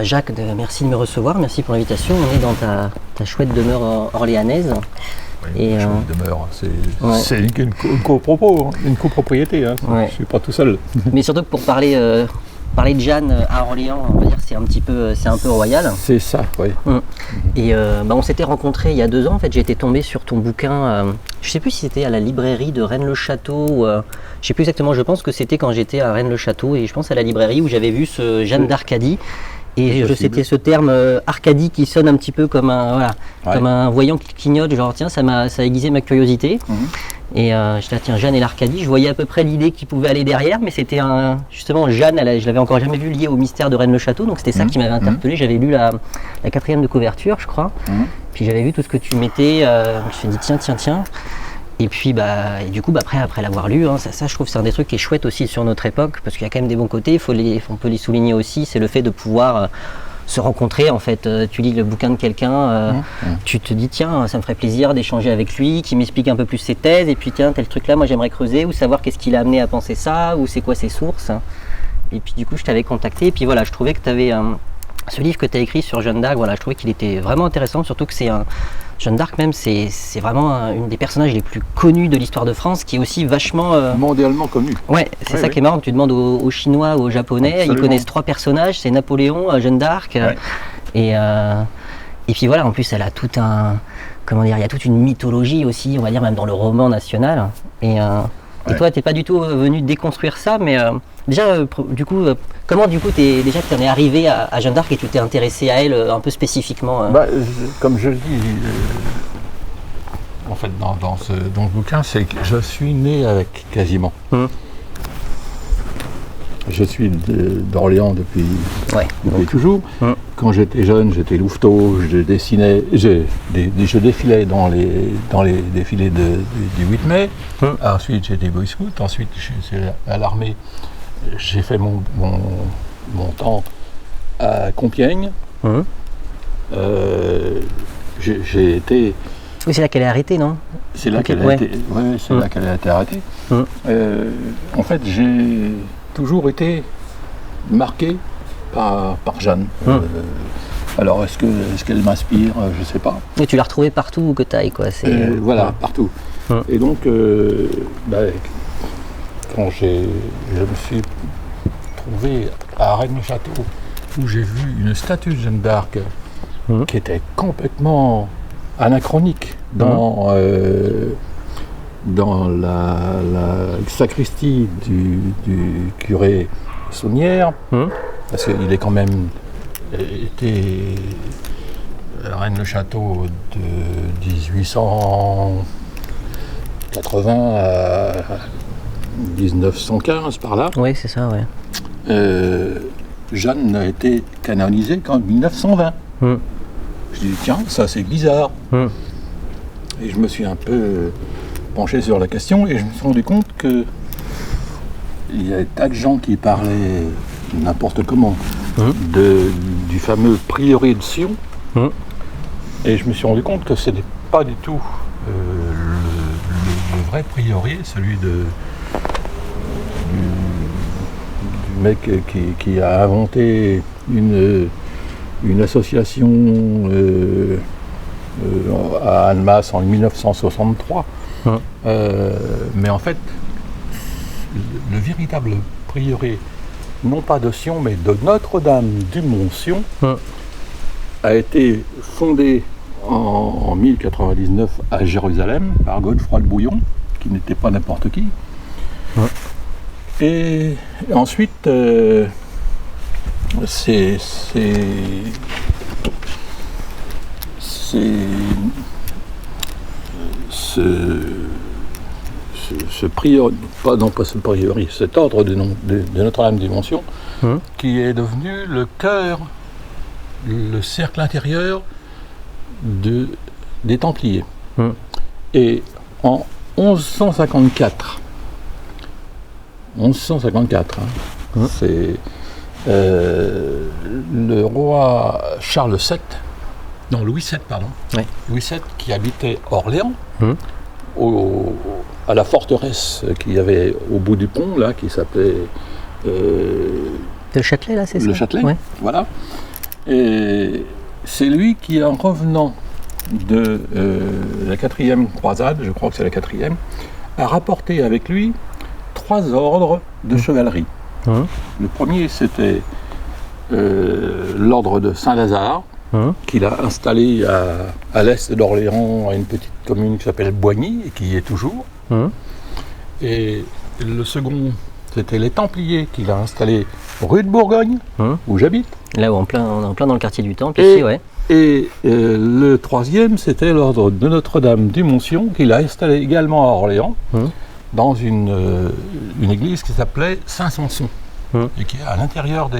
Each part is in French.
Jacques, merci de me recevoir, merci pour l'invitation. On est dans ta chouette demeure orléanaise. Oui, et chouette demeure, c'est une copropriété, hein. Ouais. Je suis pas tout seul. Mais surtout que pour parler de Jeanne à Orléans, on va dire c'est un peu royal. C'est ça, oui. Et on s'était rencontrés il y a 2 ans. En fait, j'ai été tombé sur ton bouquin. Je sais plus si c'était à la librairie de Rennes-le-Château. Ou, je sais plus exactement. Je pense que c'était quand j'étais à Rennes-le-Château et je pense à la librairie où j'avais vu ce Jeanne d'Arcadie. Et c'était ce terme Arcadie qui sonne un petit peu comme comme un voyant qui clignote. Genre tiens, ça a aiguisé ma curiosité. Et j'étais tiens, Jeanne et l'Arcadie, je voyais à peu près l'idée qui pouvait aller derrière, mais c'était justement Jeanne, je l'avais encore jamais vu lié au mystère de Rennes-le-Château, donc c'était ça qui m'avait interpellé. J'avais lu la 4e de couverture, je crois, puis j'avais vu tout ce que tu mettais, je me suis dit tiens. Et puis et du coup après l'avoir lu, ça je trouve que c'est un des trucs qui est chouette aussi sur notre époque, parce qu'il y a quand même des bons côtés, on peut les souligner aussi, c'est le fait de pouvoir se rencontrer en fait. Tu lis le bouquin de quelqu'un, tu te dis tiens, ça me ferait plaisir d'échanger avec lui, qui m'explique un peu plus ses thèses, et puis tiens, tel truc là moi j'aimerais creuser, ou savoir qu'est-ce qui l'a amené à penser ça, ou c'est quoi ses sources. Et puis du coup je t'avais contacté, et puis voilà, je trouvais que tu avais ce livre que tu as écrit sur Jeanne d'Arc, je trouvais qu'il était vraiment intéressant, surtout que Jeanne d'Arc même, c'est vraiment une des personnages les plus connus de l'histoire de France, qui est aussi vachement... mondialement connu. Ouais, c'est ça qui est marrant, tu demandes aux Chinois ou aux Japonais, Absolument. ils connaissent 3 personnages, c'est Napoléon, Jeanne d'Arc, et puis voilà, en plus elle a il y a toute une mythologie aussi, on va dire même dans le roman national, et toi t'es pas du tout venu déconstruire ça, mais déjà du coup, comment du coup t'en es arrivé à Jeanne d'Arc et tu t'es intéressé à elle un peu spécifiquement Comme je le dis, en fait dans ce bouquin, c'est que je suis né avec quasiment. Je suis d'Orléans depuis toujours. Quand j'étais jeune, j'étais louveteau, je dessinais, je défilais dans les défilés du 8 mai. Ensuite, j'étais Boy Scout. Ensuite, je suis à l'armée. J'ai fait mon temps à Compiègne. J'ai été... Oui, c'est là qu'elle est arrêtée, non? C'est là qu'elle a été. Oui, c'est là qu'elle a été arrêtée. En fait, j'ai toujours été marqué par Jeanne. Alors, est-ce qu'elle m'inspire? Je ne sais pas. Et tu l'as retrouvée partout où que tu ailles, quoi. Voilà, partout. Et donc, quand je me suis trouvé à Rennes-le-Château, où j'ai vu une statue de Jeanne d'Arc qui était complètement anachronique dans la sacristie du curé Saunière, parce qu'il est quand même été à Rennes-le-Château de 1880 à 1915 par là. Oui, c'est ça, ouais. Jeanne n'a été canonisée qu'en 1920. Je me suis dit, tiens, ça c'est bizarre. Et je me suis un peu penché sur la question et je me suis rendu compte que il y a des tas de gens qui parlaient n'importe comment du fameux prieuré de Sion. Et je me suis rendu compte que ce n'est pas du tout le vrai prieuré, celui du mec qui a inventé une association à Annemasse en 1963. Mais en fait, le véritable prieuré, non pas de Sion, mais de Notre-Dame du Mont-Sion, a été fondé en 1099 à Jérusalem par Godefroy le Bouillon, qui n'était pas n'importe qui. Et ensuite, ce priori, pas ce priori, cet ordre de Notre-Dame du Mont-Sion, qui est devenu le cœur, le cercle intérieur des Templiers. Et en 1154, c'est le roi Charles VII, non Louis VII, pardon, Louis VII qui habitait Orléans, à la forteresse qu'il y avait au bout du pont, là, qui s'appelait De Châtelet, là, c'est ça? Le Châtelet, ouais. Voilà. Et c'est lui qui, en revenant de la 4e croisade, je crois que c'est la 4e, a rapporté avec lui 3 ordres de chevalerie. Le premier, c'était l'ordre de Saint-Lazare, qu'il a installé à l'est d'Orléans, à une petite commune qui s'appelle Boigny, et qui y est toujours. Et le second, c'était les Templiers qu'il a installés rue de Bourgogne, où j'habite. Là où on est en plein dans le quartier du Temple, ici, ouais. Et le troisième, c'était l'ordre de Notre-Dame du Montsion, qu'il a installé également à Orléans, dans une église qui s'appelait Saint-Sanson, et qui est à l'intérieur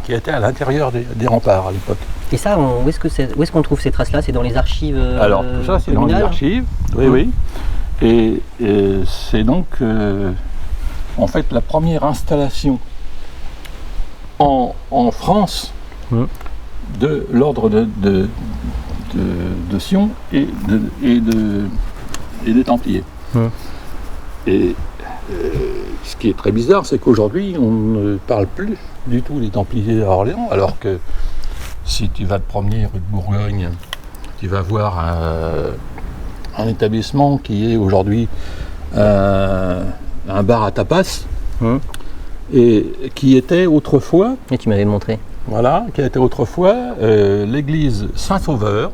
qui était à l'intérieur des remparts à l'époque. Et ça, où est-ce qu'on trouve ces traces-là? C'est dans les archives Alors tout ça, c'est dans les archives, oui. Et c'est donc en fait la première installation en France de l'ordre de Sion et des Templiers. Et ce qui est très bizarre, c'est qu'aujourd'hui, on ne parle plus du tout des Templiers à Orléans, alors que si tu vas te promener rue de Bourgogne, tu vas voir un établissement qui est aujourd'hui un bar à tapas, et qui était autrefois... Et tu m'avais montré. Voilà, qui a été autrefois l'église Saint-Sauveur,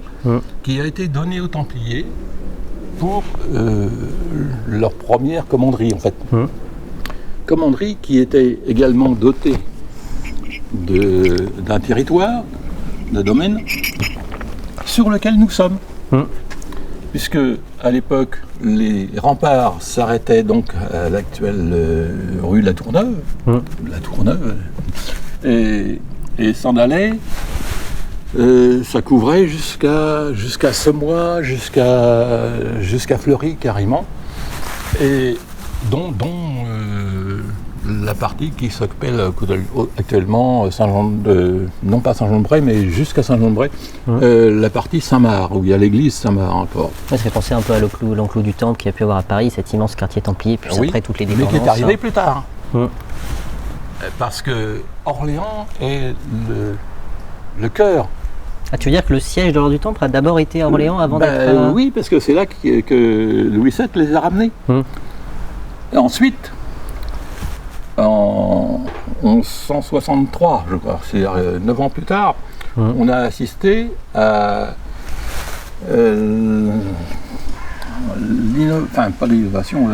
qui a été donnée aux Templiers pour leur première commanderie, en fait. Commanderie qui était également dotée d'un territoire, de domaine, sur lequel nous sommes. Puisque, à l'époque, les remparts s'arrêtaient donc à l'actuelle rue de la Tourneuve, et s'en allaient. Ça couvrait jusqu'à Semois, jusqu'à Fleury carrément, et dont la partie qui s'occupait actuellement non pas Saint-Jean-de-Bray, mais jusqu'à Saint-Jean-de-Bray, la partie Saint-Marc, où il y a l'église Saint-Marc encore. Ça fait penser un peu à l'enclos du Temple qu'il y a pu avoir à Paris, cet immense quartier templier, puis après toutes les dépendances. Mais qui est arrivé plus tard. Parce que Orléans est le cœur. Ah, tu veux dire que le siège de l'ordre du Temple a d'abord été à Orléans avant d'être... Oui, parce que c'est là que Louis VII les a ramenés. Et ensuite, en 1163, je crois, c'est-à-dire 9 ans plus tard, on a assisté à pas l'innovation,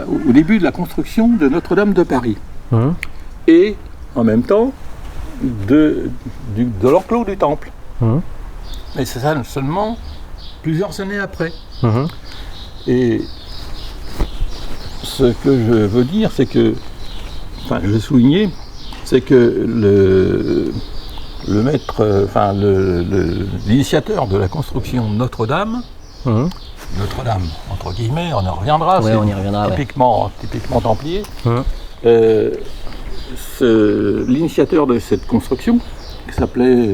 au début de la construction de Notre-Dame de Paris. Et en même temps de l'enclos du Temple. Mais c'est ça seulement plusieurs années après. Et ce que je veux dire, c'est que, je veux souligner, c'est que l'initiateur de la construction de Notre-Dame, Notre-Dame, entre guillemets, on en reviendra, typiquement templier. L'initiateur de cette construction, qui s'appelait,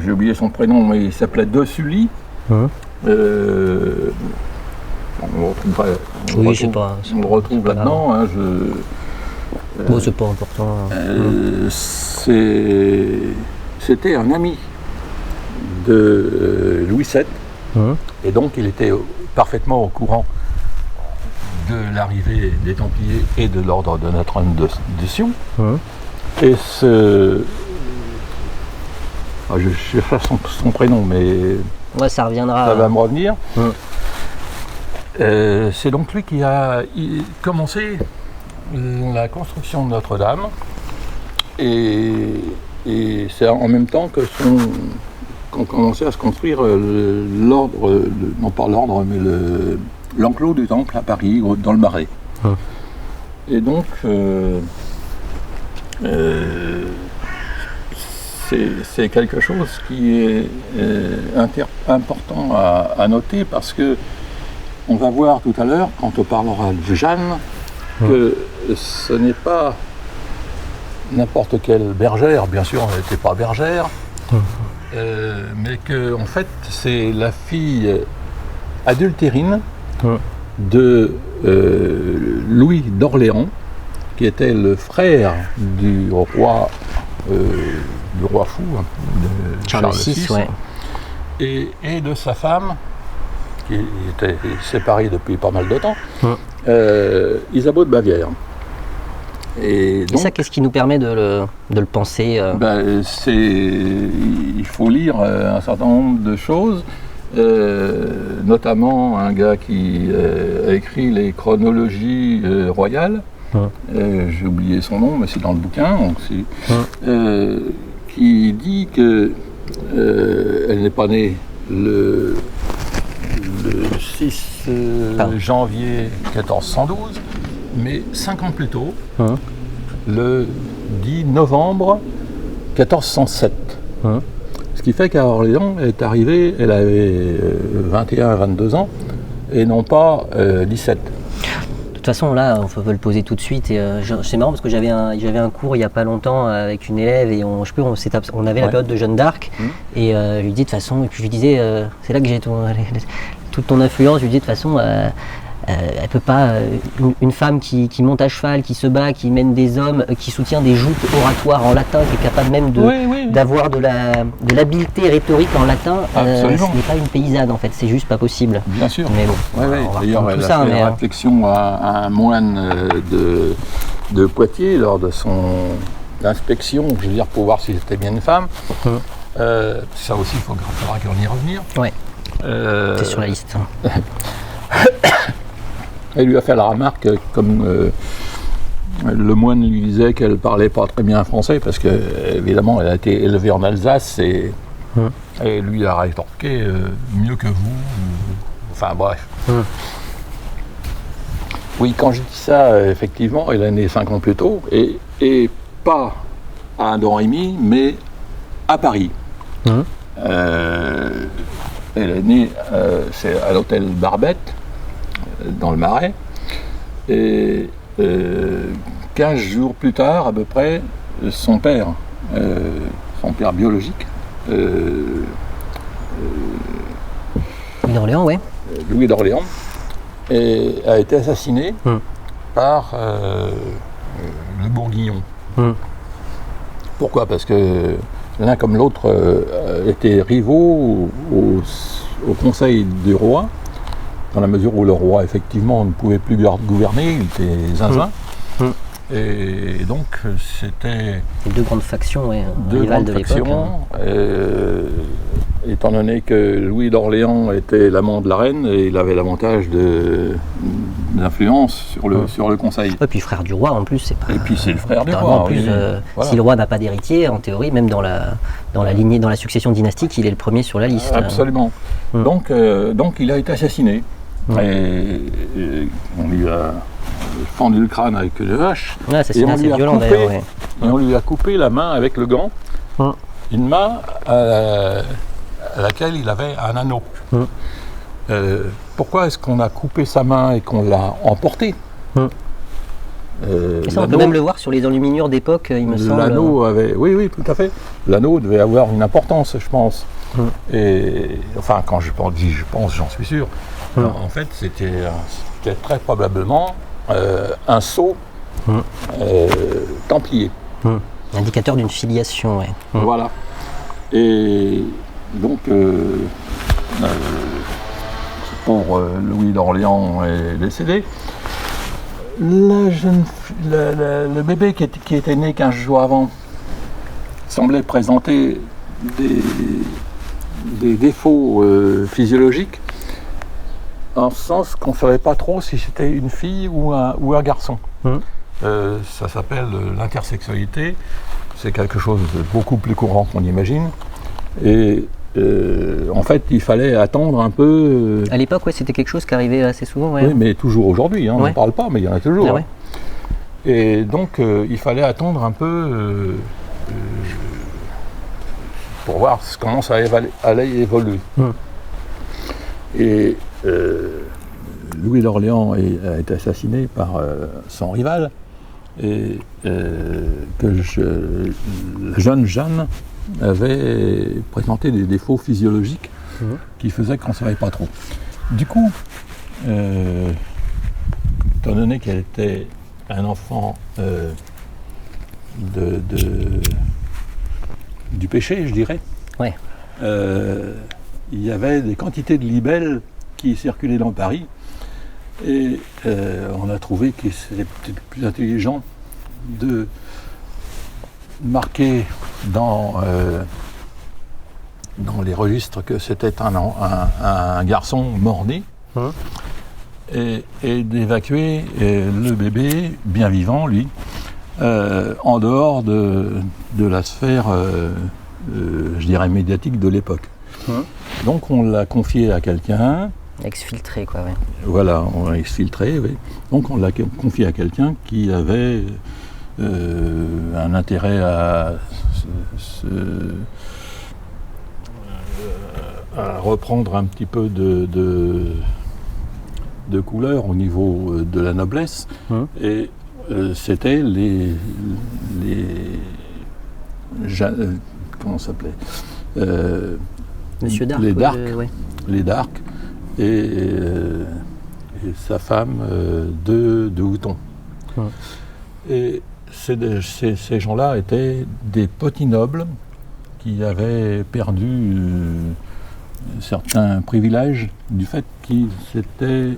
j'ai oublié son prénom, mais il s'appelait De Sully. On le retrouve là-dedans. C'est pas important. C'était un ami de Louis VII, et donc il était parfaitement au courant de l'arrivée des Templiers et de l'ordre de Notre-Dame de Sion. Et je cherche son prénom, mais ça reviendra. Ça va me revenir. C'est donc lui qui a commencé la construction de Notre-Dame, et c'est en même temps qu'on commençait à se construire l'ordre, non pas l'ordre, mais l'enclos du Temple à Paris, dans le Marais. Et donc, c'est quelque chose qui est important à noter, parce que on va voir tout à l'heure, quand on parlera de Jeanne, que ce n'est pas n'importe quelle bergère, bien sûr elle n'était pas bergère, mais que en fait c'est la fille adultérine de Louis d'Orléans, qui était le frère du roi fou, de Charles VI, ouais. et de sa femme, qui était séparée depuis pas mal de temps, Isabeau de Bavière. Et donc, ça, qu'est-ce qui nous permet de le penser il faut lire un certain nombre de choses, notamment un gars qui a écrit les chronologies royales. J'ai oublié son nom, mais c'est dans le bouquin, donc qui dit que elle n'est pas née le 6 janvier 1412, mais 5 ans plus tôt, le 10 novembre 1407. Ce qui fait qu'à Orléans, elle est arrivée, elle avait 21 à 22 ans, et non pas 17. De toute façon, là, on peut le poser tout de suite. Et c'est marrant parce que j'avais un cours il n'y a pas longtemps avec une élève et on avait la période de Jeanne d'Arc. Et je lui dis de toute façon, et puis je lui disais, c'est là que j'ai toute ton influence. Je lui dis de toute façon, elle peut pas, une femme qui monte à cheval, qui se bat, qui mène des hommes, qui soutient des joutes oratoires en latin, qui est capable même d'avoir de l'habileté rhétorique en latin, ce n'est pas une paysanne en fait, c'est juste pas possible. Bien sûr. Mais bon, d'ailleurs, elle a fait une réflexion à un moine de Poitiers lors de son inspection, je veux dire, pour voir si c'était bien une femme. Ça aussi, il faudra qu'on y revenir. Ouais. C'est sur la liste. Elle lui a fait la remarque, comme le moine lui disait qu'elle parlait pas très bien français, parce que évidemment elle a été élevée en Alsace, et lui a rétorqué mieux que vous. Enfin bref. Oui, quand je dis ça, effectivement, elle est née 5 ans plus tôt, et pas à Domremy, mais à Paris. Elle est née c'est à l'hôtel Barbette, dans le Marais, et 15 jours plus tard, à peu près, son père biologique, Louis d'Orléans, ouais. Louis d'Orléans, a été assassiné par le Bourguignon. Pourquoi ? Parce que l'un comme l'autre étaient rivaux au conseil du roi, dans la mesure où le roi, effectivement, ne pouvait plus gouverner, il était zinzin. Et donc, c'était... deux grandes factions, deux grandes factions. Étant donné que Louis d'Orléans était l'amant de la reine, et il avait l'avantage d'influence sur le conseil. Et puis frère du roi, en plus, c'est pas... Et puis c'est le frère du roi. En plus, si le roi n'a pas d'héritier, en théorie, même dans la lignée, dans la succession dynastique, il est le premier sur la liste. Absolument. Donc il a été assassiné. Et on lui a fendu le crâne avec une hache. C'est violent d'ailleurs. Et on lui a coupé la main avec le gant. Une main à laquelle il avait un anneau. Pourquoi est-ce qu'on a coupé sa main et qu'on l'a emporté ? Et ça, on peut même le voir sur les enluminures d'époque, il me semble. L'anneau avait... Oui, tout à fait. L'anneau devait avoir une importance, je pense. Et enfin, quand je pense, j'en suis sûr. En fait, c'était très probablement un sceau templier. Indicateur d'une filiation, Voilà. Et donc, pour Louis d'Orléans est décédé. Le bébé qui était né 15 jours avant semblait présenter des défauts physiologiques, en ce sens qu'on ne savait pas trop si c'était une fille ou un garçon. Ça s'appelle l'intersexualité. C'est quelque chose de beaucoup plus courant qu'on imagine. Et en fait, il fallait attendre un peu. À l'époque, c'était quelque chose qui arrivait assez souvent. Oui, mais toujours aujourd'hui. On n'en parle pas, mais il y en a toujours. Et donc, il fallait attendre un peu pour voir comment ça allait évoluer. Et Louis d'Orléans a été assassiné par son rival, et la jeune Jeanne avait présenté des défauts physiologiques qui faisaient qu'on ne savait pas trop. Du coup, étant donné qu'elle était un enfant du péché, je dirais, Ouais. il y avait des quantités de libelles qui circulaient dans Paris. Et on a trouvé que c'était peut-être plus intelligent de marquer dans les registres que c'était un garçon mort-né et d'évacuer le bébé bien vivant, lui, en dehors de la sphère, je dirais, médiatique de l'époque. Donc on l'a confié à quelqu'un. Exfiltré, quoi, ouais. Voilà, on l'a exfiltré, oui. Donc on l'a confié à quelqu'un qui avait un intérêt à reprendre un petit peu de couleur au niveau de la noblesse. Et c'était comment ça s'appelait Monsieur Darc. Les Darc. Ouais. Les Darc. Et sa femme de Houton. Et ces gens-là étaient des petits nobles qui avaient perdu certains privilèges du fait qu'ils étaient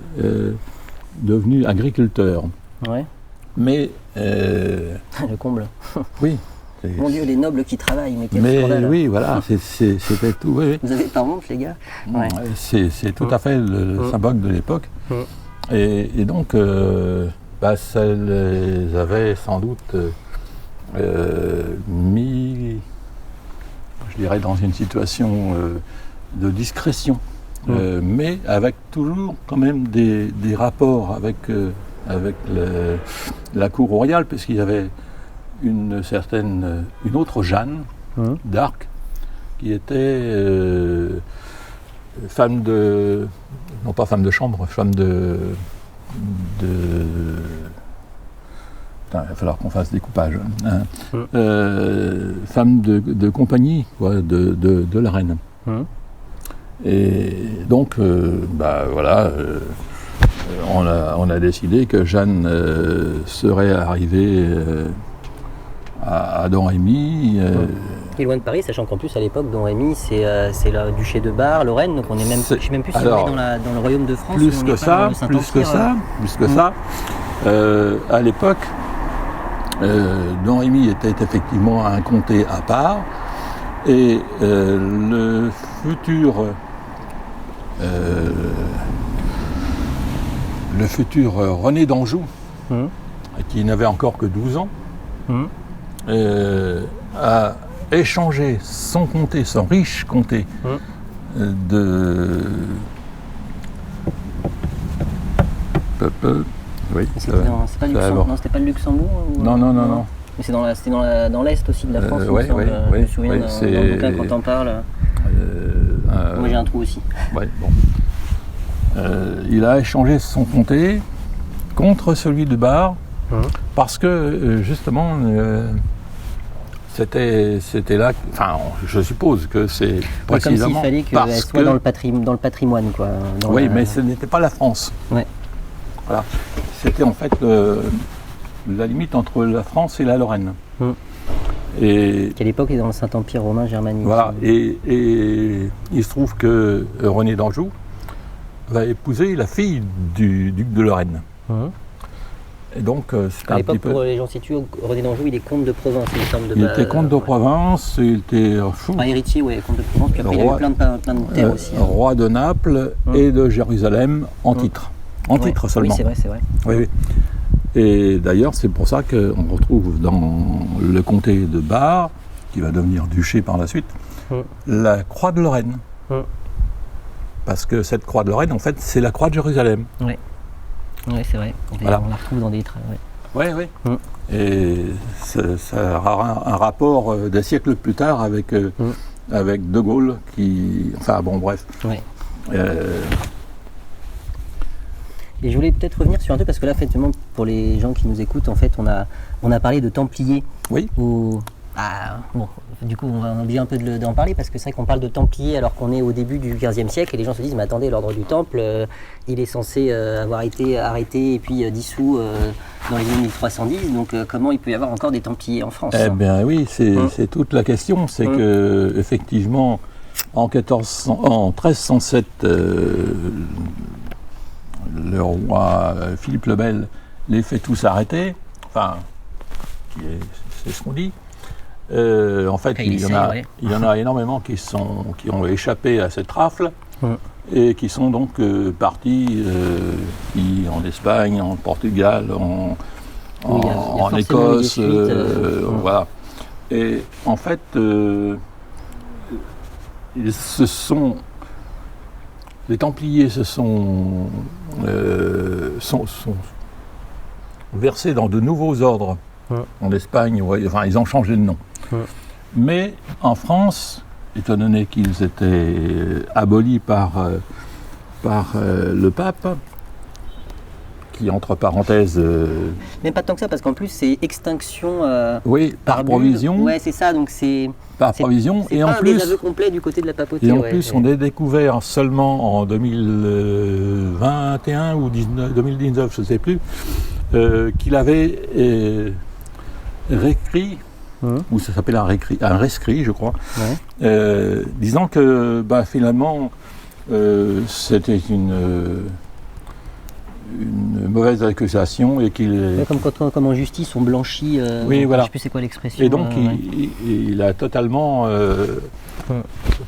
devenus agriculteurs. Ouais. Mais... Le comble. Oui. Mon Dieu, les nobles qui travaillent, mais quel scandale. Oui, voilà, c'était tout. Oui. Vous avez pas honte, les gars? Ouais. C'est tout à fait le symbole de l'époque. Et donc, ça les avait sans doute mis, je dirais, dans une situation de discrétion, mais avec toujours quand même des rapports avec la cour royale, puisqu'il y avait une autre Jeanne d'Arc, qui était femme de, non pas femme de chambre, femme de il va falloir qu'on fasse découpage, femme de compagnie, quoi, de la reine. Et donc, voilà, on a décidé que Jeanne serait arrivée à Don Rémy. Qui est loin de Paris, sachant qu'en plus à l'époque, Don Rémy, c'est le duché de Bar, Lorraine, donc on est même, je ne sais même plus si on est dans le royaume de France. Plus que ça. À l'époque, Don Rémy était effectivement un comté à part, et le futur René d'Anjou, qui n'avait encore que 12 ans, a échangé son comté, son riche comté de... Oui, c'était pas Luxembourg, non, c'était pas le Luxembourg ou... Non. Mais c'était dans l'est aussi de la France, oui, je me souviens d'un bouquin quand on parle. Moi j'ai un trou aussi. Ouais, bon. Il a échangé son comté contre celui de Bar, parce que justement c'était là, enfin je suppose que c'est précisément comme s'il fallait qu'elle soit dans le patrimoine, quoi. Oui, mais ce n'était pas la France. Ouais. Voilà. C'était en fait la limite entre la France et la Lorraine. Et qui à l'époque est dans le Saint-Empire romain germanique. Voilà, et il se trouve que René d'Anjou va épouser la fille du duc de Lorraine. Et donc, c'était à l'époque, pour les gens situés, René d'Anjou, il est comte de Provence, il me semble. Il était comte de Provence, il était fou. Héritier, oui, comte de Provence, puis après il a eu plein de terres aussi. Roi de Naples et de Jérusalem en titre. En titre seulement. Oui, c'est vrai. Oui. Et d'ailleurs, c'est pour ça qu'on retrouve dans le comté de Bar, qui va devenir duché par la suite, la croix de Lorraine. Parce que cette croix de Lorraine, en fait, c'est la croix de Jérusalem. Oui, c'est vrai. On la retrouve dans des traits. Oui. Et ça aura un rapport des siècles plus tard avec De Gaulle, qui... Enfin, bon, bref. Oui. Et je voulais peut-être revenir sur un truc, parce que là, effectivement, pour les gens qui nous écoutent, en fait, on a parlé de Templiers Bon, du coup, on va oublier un peu d'en parler parce que c'est vrai qu'on parle de Templiers alors qu'on est au début du XVe siècle et les gens se disent mais attendez, l'ordre du Temple, il est censé avoir été arrêté et puis dissous dans les années 1310, donc comment il peut y avoir encore des Templiers en France? Eh bien oui, c'est toute la question, c'est que effectivement en 1307, le roi Philippe le Bel les fait tous arrêter, enfin, c'est ce qu'on dit. En fait, il y en a énormément qui ont échappé à cette rafle et qui sont donc partis en Espagne, en Portugal, en Écosse, voilà. Et en fait, les Templiers sont versés dans de nouveaux ordres en Espagne, enfin ils ont changé de nom. Mais en France, étant donné qu'ils étaient abolis par le pape, qui entre parenthèses... Mais pas tant que ça, parce qu'en plus c'est extinction oui, par provision. Ouais, c'est ça, donc c'est... Par provision, et en plus... C'est un désaveu complet du côté de la papauté. Et en plus, on a découvert seulement en 2021 ou 2019, je ne sais plus, qu'il avait réécrit, ou ça s'appelle un rescrit, je crois, disant que finalement c'était une mauvaise accusation et qu'il... Comme en justice, on blanchit, oui, voilà. Je ne sais plus c'est quoi l'expression. Et donc il a totalement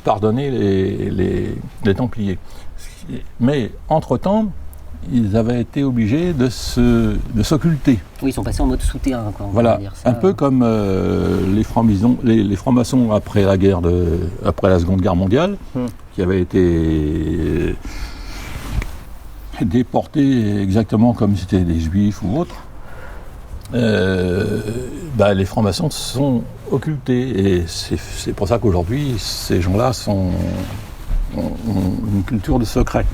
pardonné les Templiers. Mais entre-temps, ils avaient été obligés de s'occulter. Oui, ils sont passés en mode souterrain. Voilà, dire ça. Un peu comme les francs-maçons après la Seconde Guerre mondiale, qui avaient été déportés exactement comme c'était des Juifs ou autres. Les francs-maçons se sont occultés et c'est pour ça qu'aujourd'hui, ces gens-là ont une culture de secret.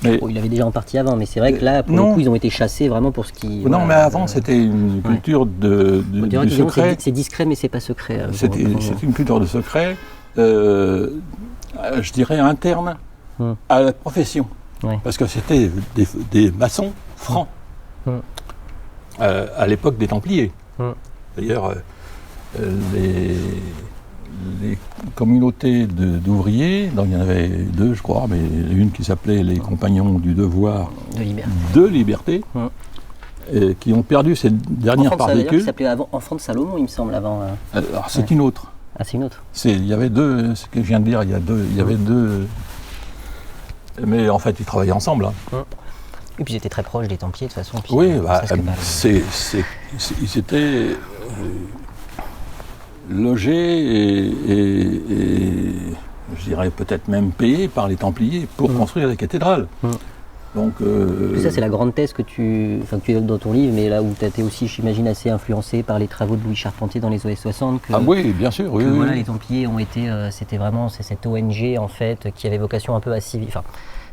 Mais, il avait déjà en partie avant, mais c'est vrai que là, pour le coup, ils ont été chassés vraiment pour ce qui... Non, mais avant, c'était une culture du secret. C'est discret, mais c'est pas secret. C'était une culture de secret, je dirais interne à la profession. Parce que c'était des maçons francs à l'époque des Templiers. D'ailleurs, les communautés d'ouvriers, donc il y en avait deux, je crois, mais une qui s'appelait les Compagnons du Devoir de Liberté, qui ont perdu ces dernières particules. Ça s'appelait avant Enfants de Salomon, il me semble, avant. Alors c'est une autre. Ah, c'est une autre. Il y avait deux, ce que je viens de dire, il y avait deux. Mais en fait, ils travaillaient ensemble. Et puis ils étaient très proches des Templiers de toute façon. Oui, ils étaient logés et je dirais peut-être même payés par les Templiers pour construire des cathédrales. Donc, ça, c'est la grande thèse que tu as dans ton livre, mais là où tu as été aussi, j'imagine, assez influencé par les travaux de Louis Charpentier dans les années 60. Oui, bien sûr. Oui. Les Templiers ont été, c'était vraiment cette ONG en fait qui avait vocation un peu à civiliser. Enfin,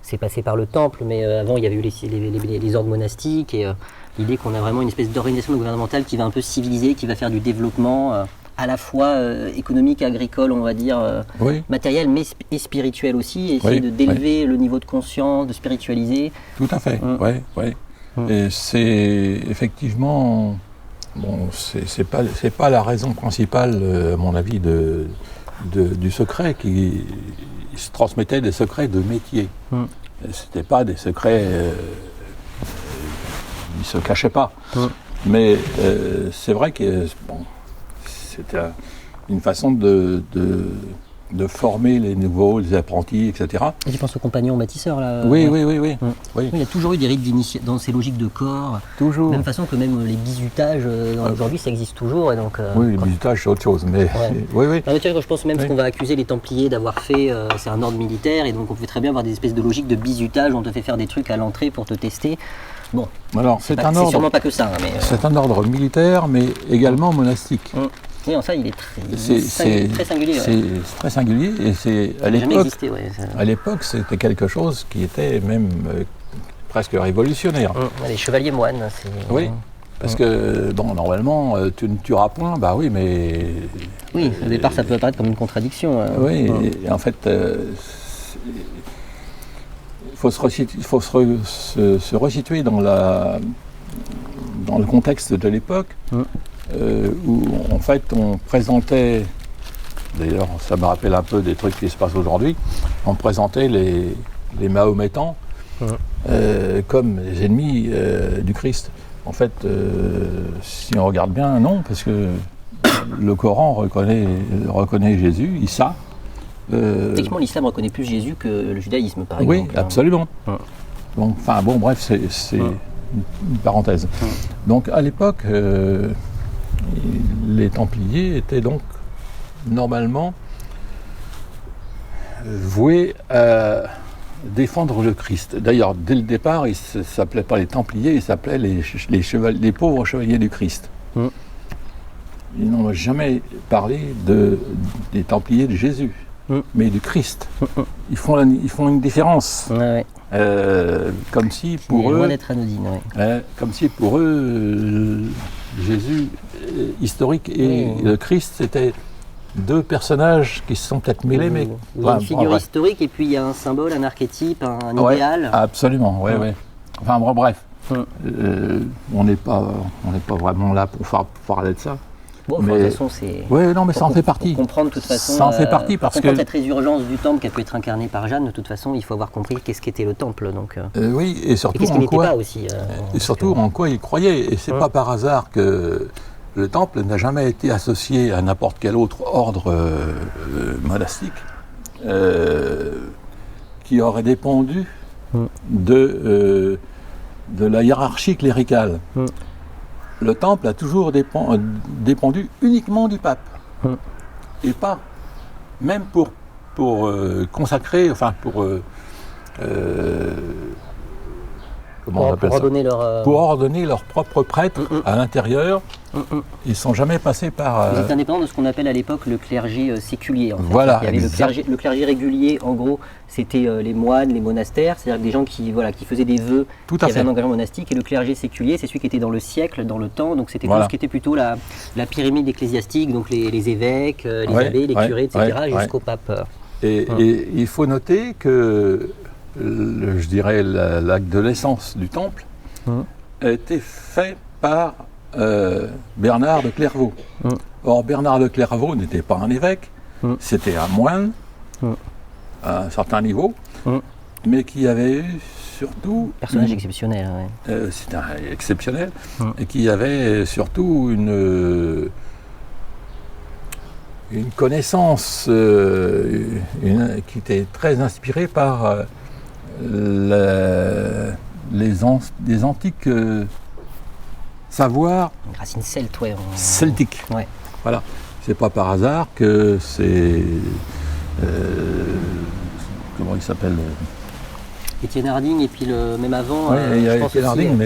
c'est passé par le Temple, mais avant il y avait eu les ordres monastiques et l'idée qu'on a vraiment une espèce d'organisation gouvernementale qui va un peu civiliser, qui va faire du développement à la fois économique, agricole, on va dire, matériel, mais et spirituel aussi, essayer d'élever le niveau de conscience, de spiritualiser. Tout à fait, Et c'est effectivement, c'est pas la raison principale, à mon avis, du secret, qui se transmettait des secrets de métier. C'était pas des secrets, ils se cachaient pas. Mais c'est vrai que c'était une façon de former les nouveaux, les apprentis, etc. Et tu penses aux compagnons bâtisseurs là? Oui. Il y a toujours eu des rites d'initiation dans ces logiques de corps. Toujours. De la même façon que même les bizutages, aujourd'hui ça existe toujours. Et donc, les bizutages c'est autre chose. Mais oui. Je pense même qu'on va accuser les Templiers d'avoir fait, c'est un ordre militaire, et donc on peut très bien avoir des espèces de logiques de bizutage, on te fait faire des trucs à l'entrée pour te tester. Bon, alors c'est sûrement pas que ça. C'est un ordre militaire, mais également monastique. Oui, en ça, il est très singulier. C'est très singulier, et c'est à l'époque, c'était quelque chose qui était même presque révolutionnaire. Les chevaliers moines. Oui. Parce que, bon, normalement, tu ne tueras point, bah oui, mais... Oui, au départ, ça peut apparaître comme une contradiction. Oui, et en fait, il faut se resituer dans le contexte de l'époque, où, en fait, on présentait, d'ailleurs, ça me rappelle un peu des trucs qui se passent aujourd'hui, on présentait les Mahométans comme les ennemis du Christ. En fait, si on regarde bien, non, parce que le Coran reconnaît Jésus, Issa. Techniquement, l'islam reconnaît plus Jésus que le judaïsme, par exemple. Oui, absolument. Donc, enfin, bon, bref, c'est une parenthèse. Donc, à l'époque, les Templiers étaient donc normalement voués à défendre le Christ. D'ailleurs, dès le départ, ils ne s'appelaient pas les Templiers, ils s'appelaient les pauvres chevaliers du Christ. Ils n'ont jamais parlé des Templiers de Jésus, mais du Christ. Ils font une différence. Comme si pour eux, loin d'être anodine, comme si pour eux, Jésus historique et le Christ, c'était deux personnages qui se sont peut-être mêlés, mais... Il y a une figure historique et puis il y a un symbole, un archétype, un idéal. Absolument, oui. Enfin bref, on n'est pas vraiment là pour parler de ça. Bon, de toute façon, c'est... Oui, non, mais ça en fait partie. Pour comprendre, de toute façon... Ça en fait partie parce que... cette résurgence du temple qui a pu être incarnée par Jeanne, de toute façon, il faut avoir compris qu'est-ce qu'était le temple, donc... oui, et surtout qu'est-ce qui n'était pas aussi. Et surtout en quoi il croyait. Et c'est pas par hasard que le temple n'a jamais été associé à n'importe quel autre ordre monastique qui aurait dépendu de la hiérarchie cléricale. Le temple a toujours dépendu uniquement du pape. Et pas, même pour consacrer, enfin pour... comment on appelle ça ? Pour ordonner leurs propres prêtres à l'intérieur. Ils ne sont jamais passés par... Ils étaient indépendants de ce qu'on appelle à l'époque le clergé séculier. En fait. Voilà, il y avait le clergé régulier, en gros, c'était les moines, les monastères, c'est-à-dire des gens qui faisaient des vœux, qui avaient un engagement monastique. Et le clergé séculier, c'est celui qui était dans le siècle, dans le temps. Donc c'était tout ce qui était plutôt la pyramide ecclésiastique, donc les évêques, les abbés, les curés, etc., jusqu'au pape. Et il faut noter que, je dirais, l'acte de l'essence du temple a été fait par Bernard de Clairvaux. Or, Bernard de Clairvaux n'était pas un évêque, c'était un moine, à un certain niveau, mais qui avait eu surtout... Personnage exceptionnel. C'était exceptionnel, et qui avait surtout une connaissance qui était très inspirée par des antiques savoirs racine celte, celtiques. Voilà. C'est pas par hasard que c'est comment il s'appelle Étienne Harding, et puis même avant. Oui, il y a Étienne Harding,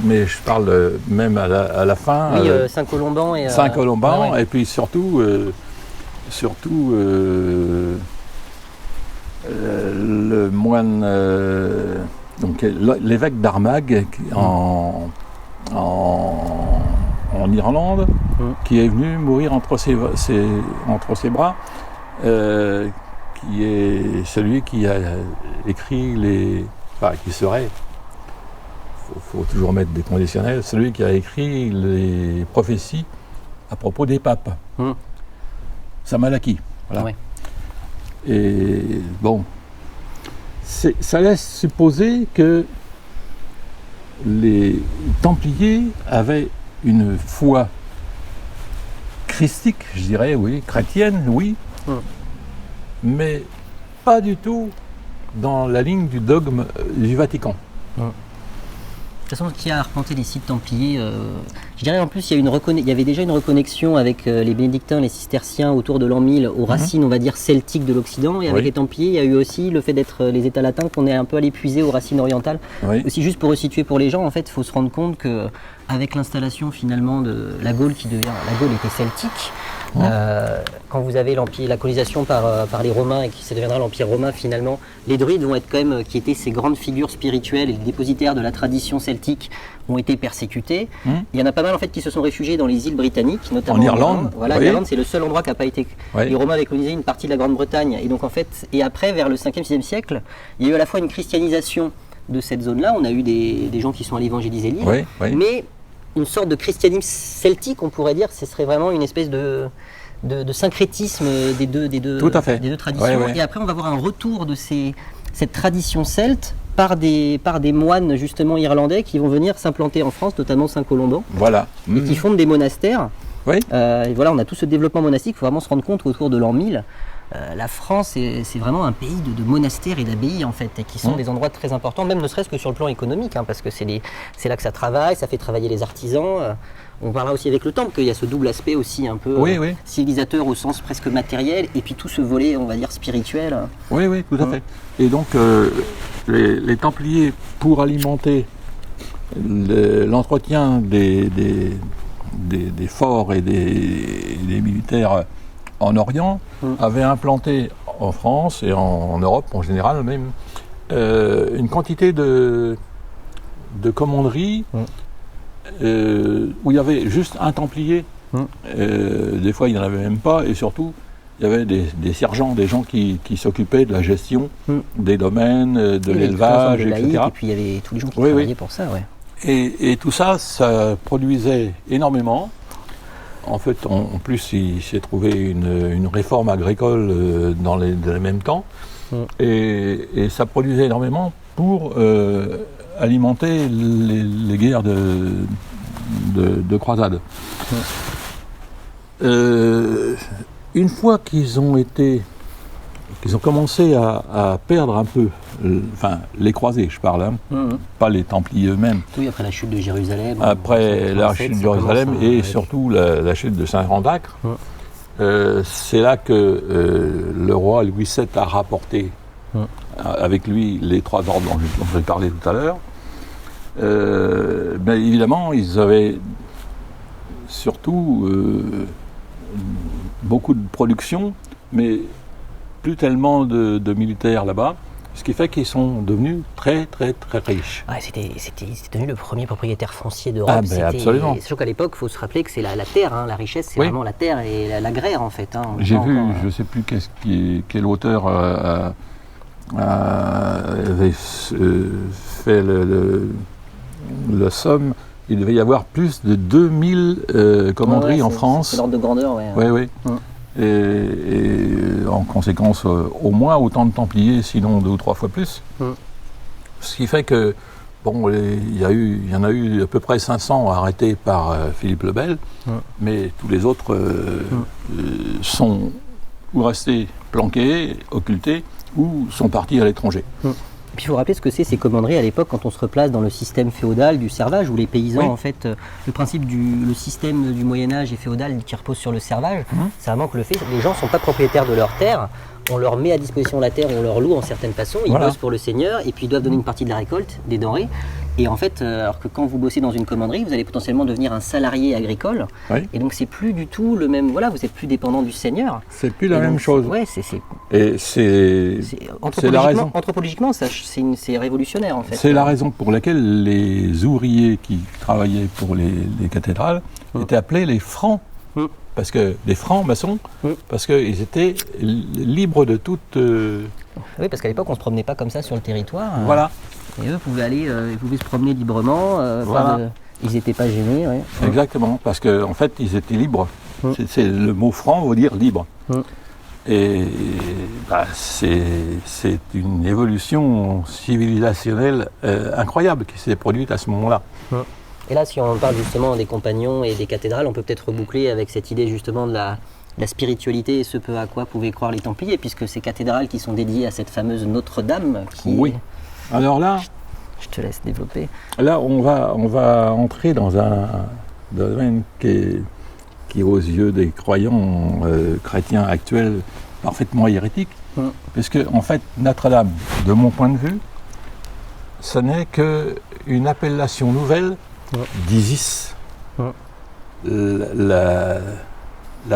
mais je parle même à la fin. Oui, Saint-Colomban Saint-Colomban, et puis surtout le moine, donc l'évêque d'Armagh en Irlande, qui est venu mourir entre ses bras, qui est celui qui a écrit qui serait, faut toujours mettre des conditionnels, celui qui a écrit les prophéties à propos des papes. Samalaki. Voilà. Et bon, ça laisse supposer que les Templiers avaient une foi christique, je dirais, oui, chrétienne, oui, mais pas du tout dans la ligne du dogme du Vatican. De toute façon, qui a arpenté les sites templiers, je dirais en plus il y avait déjà une reconnexion avec les bénédictins, les cisterciens autour de l'an 1000 aux racines, on va dire, celtiques de l'Occident, et avec les templiers il y a eu aussi le fait d'être les États latins qu'on est un peu allé puiser aux racines orientales. Aussi juste pour resituer pour les gens, en fait il faut se rendre compte que avec l'installation finalement de la Gaule la Gaule était celtique. Quand vous avez la colonisation par les Romains et qui ça deviendra l'Empire romain finalement, les druides vont être quand même, qui étaient ces grandes figures spirituelles et dépositaires de la tradition celtique, ont été persécutés. Il y en a pas mal en fait qui se sont réfugiés dans les îles britanniques, notamment en Irlande. Voilà, l'Irlande c'est le seul endroit qui n'a pas été. Les Romains avaient colonisé une partie de la Grande-Bretagne et donc en fait, et après vers le 5e, 6e siècle, il y a eu à la fois une christianisation de cette zone-là, on a eu des gens qui sont allés évangéliser l'île, mais une sorte de christianisme celtique, on pourrait dire, ce serait vraiment une espèce de syncrétisme des deux traditions. Et après, on va voir un retour de cette tradition celte par des moines justement irlandais qui vont venir s'implanter en France, notamment Saint-Colomban, et qui fondent des monastères. Et voilà, on a tout ce développement monastique. Il faut vraiment se rendre compte qu'autour de l'an 1000, la France, c'est vraiment un pays de monastères et d'abbayes en fait, et qui sont des endroits très importants, même ne serait-ce que sur le plan économique, parce que c'est là que ça travaille, ça fait travailler les artisans. On parlera aussi avec le temple qu'il y a ce double aspect aussi un peu civilisateur au sens presque matériel, et puis tout ce volet, on va dire, spirituel. Oui, tout à fait. Et donc, les Templiers, pour alimenter l'entretien des forts et des militaires en Orient, avaient implanté en France et en Europe en général même une quantité de commanderies où il y avait juste un Templier. Des fois il n'y en avait même pas, et surtout il y avait des sergents, des gens qui s'occupaient de la gestion des domaines, de l'élevage, etc. Et puis il y avait tous les gens qui travaillaient pour ça. Et tout ça, ça produisait énormément. En fait, en plus, il s'est trouvé une réforme agricole dans les mêmes temps, et ça produisait énormément pour alimenter les guerres de croisade. Une fois qu'ils ont commencé à perdre un peu, les croisés, je parle, pas les Templiers eux-mêmes. Oui, après la chute de Jérusalem. Après la chute de Jérusalem et surtout la chute de Saint-Jean d'Acre, c'est là que le roi Louis VII a rapporté avec lui les 3 ordres dont j'ai parlé tout à l'heure. Mais évidemment, ils avaient surtout beaucoup de production, mais plus tellement de militaires là-bas, ce qui fait qu'ils sont devenus très très très riches. C'était devenu le premier propriétaire foncier d'Europe. Absolument. Sauf qu'à l'époque, il faut se rappeler que c'est la terre, la richesse, c'est vraiment la terre et l'agraire en fait. J'ai vu, je ne sais plus quel auteur avait fait le somme. Il devait y avoir plus de 2000 commanderies en France. C'est l'ordre de grandeur, Oui. Et en conséquence, au moins autant de Templiers, sinon 2 ou 3 fois plus. Ce qui fait que, il y en a eu à peu près 500 arrêtés par Philippe le Bel, mais tous les autres sont ou restés planqués, occultés, ou sont partis à l'étranger. Puis il faut rappeler ce que c'est ces commanderies à l'époque quand on se replace dans le système féodal du servage, où les paysans, en fait, le principe le système du Moyen-Âge est féodal qui repose sur le servage, c'est vraiment que les gens ne sont pas propriétaires de leur terre, on leur met à disposition la terre, on leur loue en certaines façons, ils bossent pour le seigneur et puis ils doivent donner une partie de la récolte, des denrées. Et en fait, alors que quand vous bossez dans une commanderie, vous allez potentiellement devenir un salarié agricole. Et donc c'est plus du tout le même. Voilà, vous n'êtes plus dépendant du seigneur. C'est plus la même chose. Et c'est la raison. Anthropologiquement, c'est révolutionnaire en fait. C'est la raison pour laquelle les ouvriers qui travaillaient pour les cathédrales étaient appelés les francs. Parce que des francs-maçons, parce qu'ils étaient libres de toute. Oui, parce qu'à l'époque, on ne se promenait pas comme ça sur le territoire. Voilà. Et eux ils pouvaient se promener librement. Ils n'étaient pas gênés. Exactement, parce qu'en fait, ils étaient libres. C'est le mot franc veut dire libre. Et c'est une évolution civilisationnelle incroyable qui s'est produite à ce moment-là. Et là, si on parle justement des compagnons et des cathédrales, on peut peut-être reboucler avec cette idée justement de la spiritualité et ce peu à quoi pouvaient croire les Templiers, puisque ces cathédrales qui sont dédiées à cette fameuse Notre-Dame qui... Oui. Alors là... Je te laisse développer. Là, on va entrer dans un domaine qui est aux yeux des croyants chrétiens actuels parfaitement hérétique, puisque en fait, Notre-Dame, de mon point de vue, ce n'est qu'une appellation nouvelle d'Isis, la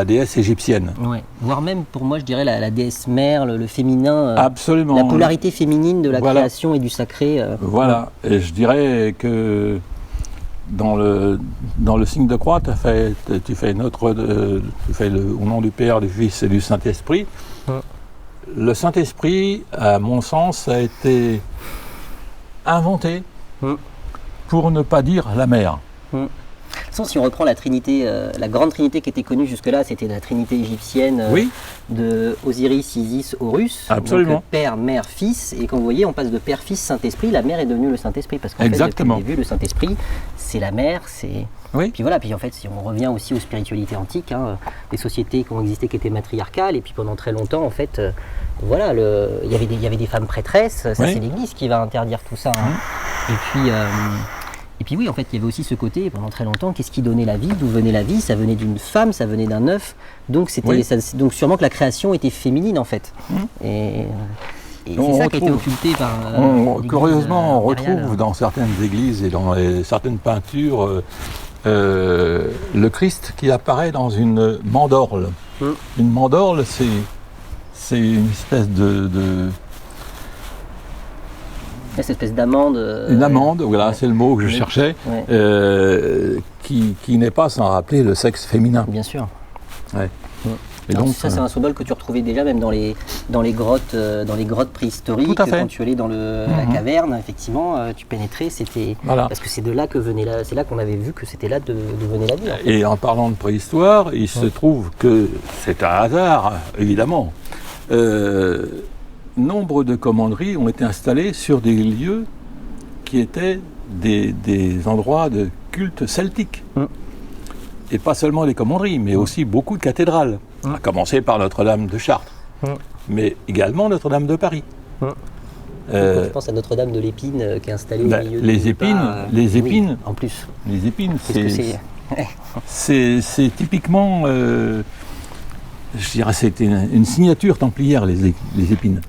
déesse égyptienne. Ouais. Voire même pour moi, je dirais la déesse mère, le féminin. Absolument. La polarité féminine de la création et du sacré. Voilà. Et je dirais que dans le signe de croix, tu fais au nom du Père, du Fils et du Saint-Esprit. Le Saint-Esprit, à mon sens, a été inventé pour ne pas dire la mère. De toute façon, si on reprend la Trinité, la grande Trinité qui était connue jusque-là, c'était la Trinité égyptienne de Osiris, Isis, Horus. Absolument. Donc, Père, Mère, Fils. Et quand vous voyez, on passe de Père, Fils, Saint-Esprit. La mère est devenue le Saint-Esprit. Parce qu'en fait, depuis le début, le Saint-Esprit, c'est la mère. Puis voilà, puis en fait, si on revient aussi aux spiritualités antiques, les sociétés qui ont existé qui étaient matriarcales, et puis pendant très longtemps, en fait, voilà, il y avait des femmes prêtresses. Ça, c'est l'Église qui va interdire tout ça. Et puis oui, en fait, il y avait aussi ce côté, pendant très longtemps, qu'est-ce qui donnait la vie, d'où venait la vie, ça venait d'une femme, ça venait d'un œuf, donc donc sûrement que la création était féminine en fait. Et c'est ça qui a été occulté par curieusement, on retrouve dans certaines églises et dans certaines peintures le Christ qui apparaît dans une mandorle. Une mandorle, c'est une espèce cette espèce d'amande. Une amande, voilà, c'est le mot que je cherchais, qui n'est pas sans rappeler le sexe féminin. Bien sûr. Et donc, ça, c'est un symbole que tu retrouvais déjà même dans les grottes préhistoriques. Quand tu allais dans la caverne, effectivement, tu pénétrais, c'était parce que c'est de là que c'est là qu'on avait vu que c'était là d'où venait la vie. En fait. Et en parlant de préhistoire, il se trouve que c'est un hasard, évidemment. Nombre de commanderies ont été installées sur des lieux qui étaient des endroits de culte celtique. Et pas seulement les commanderies, mais aussi beaucoup de cathédrales. À commencer par Notre-Dame de Chartres, mais également Notre-Dame de Paris. Je pense à Notre-Dame de l'Épine qui est installée au milieu les épines, en plus. Les épines, c'est typiquement... je dirais c'est une signature templière, les épines.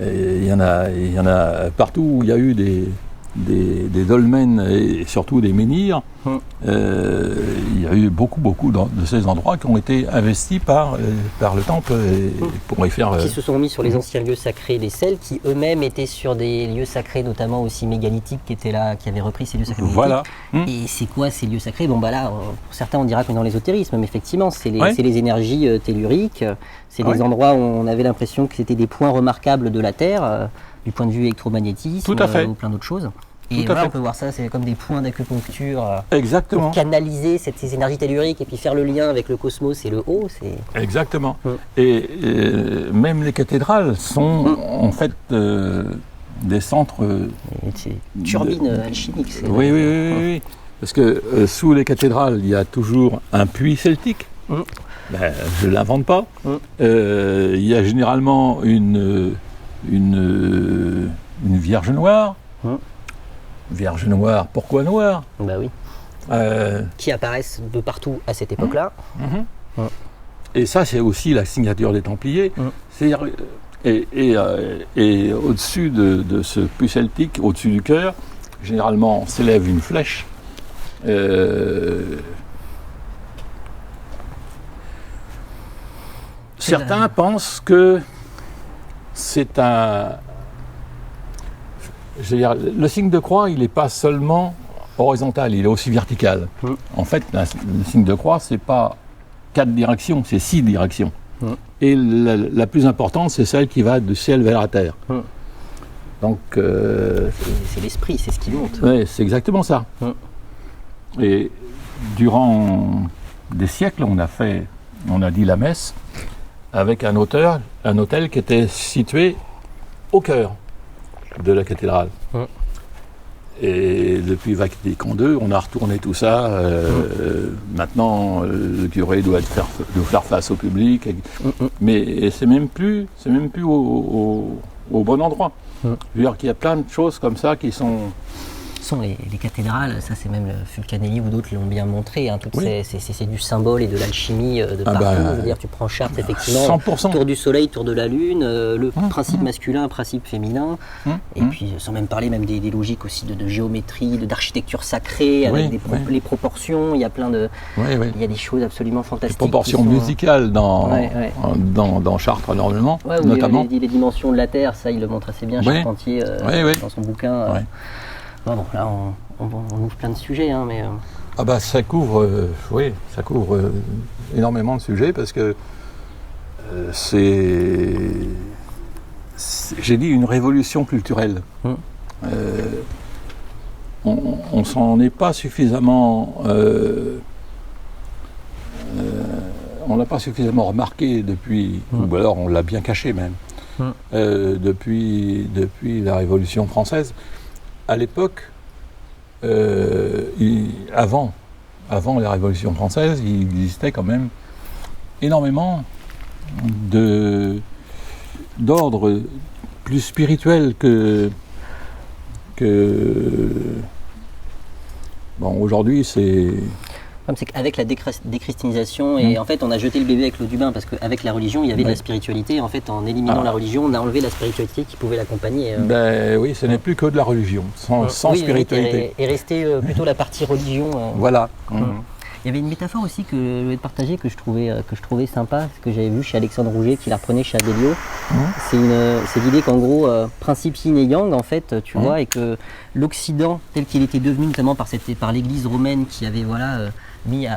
Il y en a partout où il y a eu des dolmens et surtout des menhirs. Il y a eu beaucoup de ces endroits qui ont été investis par le temple pour y faire... Qui se sont mis sur les anciens lieux sacrés des Celtes, qui eux-mêmes étaient sur des lieux sacrés, notamment aussi mégalithiques, qui étaient là, qui avaient repris ces lieux sacrés. Voilà. Et c'est quoi ces lieux sacrés? Bon bah là, pour certains on dira que dans l'ésotérisme, mais effectivement, c'est les énergies telluriques, c'est des endroits où on avait l'impression que c'était des points remarquables de la Terre, du point de vue électromagnétisme, ou plein d'autres choses. Et là, on peut voir ça, c'est comme des points d'acupuncture pour canaliser ces énergies telluriques et puis faire le lien avec le cosmos et le haut. Exactement. Et même les cathédrales sont en fait des centres... turbines alchimiques. Oui. Parce que sous les cathédrales, il y a toujours un puits celtique. Je ne l'invente pas. Il y a généralement une Vierge noire. Vierge noire, pourquoi noire? Bah oui. Qui apparaissent de partout à cette époque-là. Et ça, c'est aussi la signature des Templiers. C'est-à-dire, et au-dessus de ce puits celtique, au-dessus du cœur, généralement, s'élève une flèche. Certains pensent que c'est je veux dire, le signe de croix, il n'est pas seulement horizontal, il est aussi vertical. En fait, le signe de croix, c'est pas 4 directions, c'est 6 directions. Et la plus importante, c'est celle qui va du ciel vers la terre. Donc, c'est l'esprit, c'est ce qui monte. Oui, c'est exactement ça. Et durant des siècles, on a dit la messe avec un autel qui était situé au cœur de la cathédrale. Et depuis Vatican II, on a retourné tout ça. Maintenant, le curé doit faire face au public. Mais c'est même plus au bon endroit. Je veux dire qu'il y a plein de choses comme ça qui sont sont les cathédrales, ça c'est même Fulcanelli ou d'autres l'ont bien montré, hein, c'est du symbole et de l'alchimie de partout. Je veux dire, tu prends Chartres, effectivement, 100%. tour du soleil, tour de la lune, le principe masculin, principe féminin, et puis sans même parler même des logiques aussi de géométrie, d'architecture sacrée, avec les proportions, il y a plein de... Il y a des choses absolument fantastiques. Les proportions musicales dans Chartres, normalement, notamment. Les dimensions de la Terre, ça il le montre assez bien, Charpentier, dans son bouquin. Bon, là, on ouvre plein de sujets, hein, mais... ça couvre, énormément de sujets, parce que j'ai dit une révolution culturelle. On s'en est pas suffisamment... on l'a pas suffisamment remarqué depuis, ou alors on l'a bien caché même, depuis la Révolution française. À l'époque, avant la Révolution française, il existait quand même énormément d'ordre plus spirituel que aujourd'hui c'est... C'est qu'avec la déchristianisation, et en fait on a jeté le bébé avec l'eau du bain, parce qu'avec la religion il y avait de la spiritualité, en fait en éliminant la religion on a enlevé la spiritualité qui pouvait l'accompagner. Oui, ce n'est plus que de la religion, sans spiritualité. Et restait plutôt la partie religion. Voilà. Il y avait une métaphore aussi que je voulais te partager, que je trouvais sympa, que j'avais vu chez Alexandre Rouget, qui la reprenait chez Adélio. C'est l'idée qu'en gros, principe yin et yang, en fait, tu vois, et que l'Occident, tel qu'il était devenu, notamment par l'Église romaine, qui avait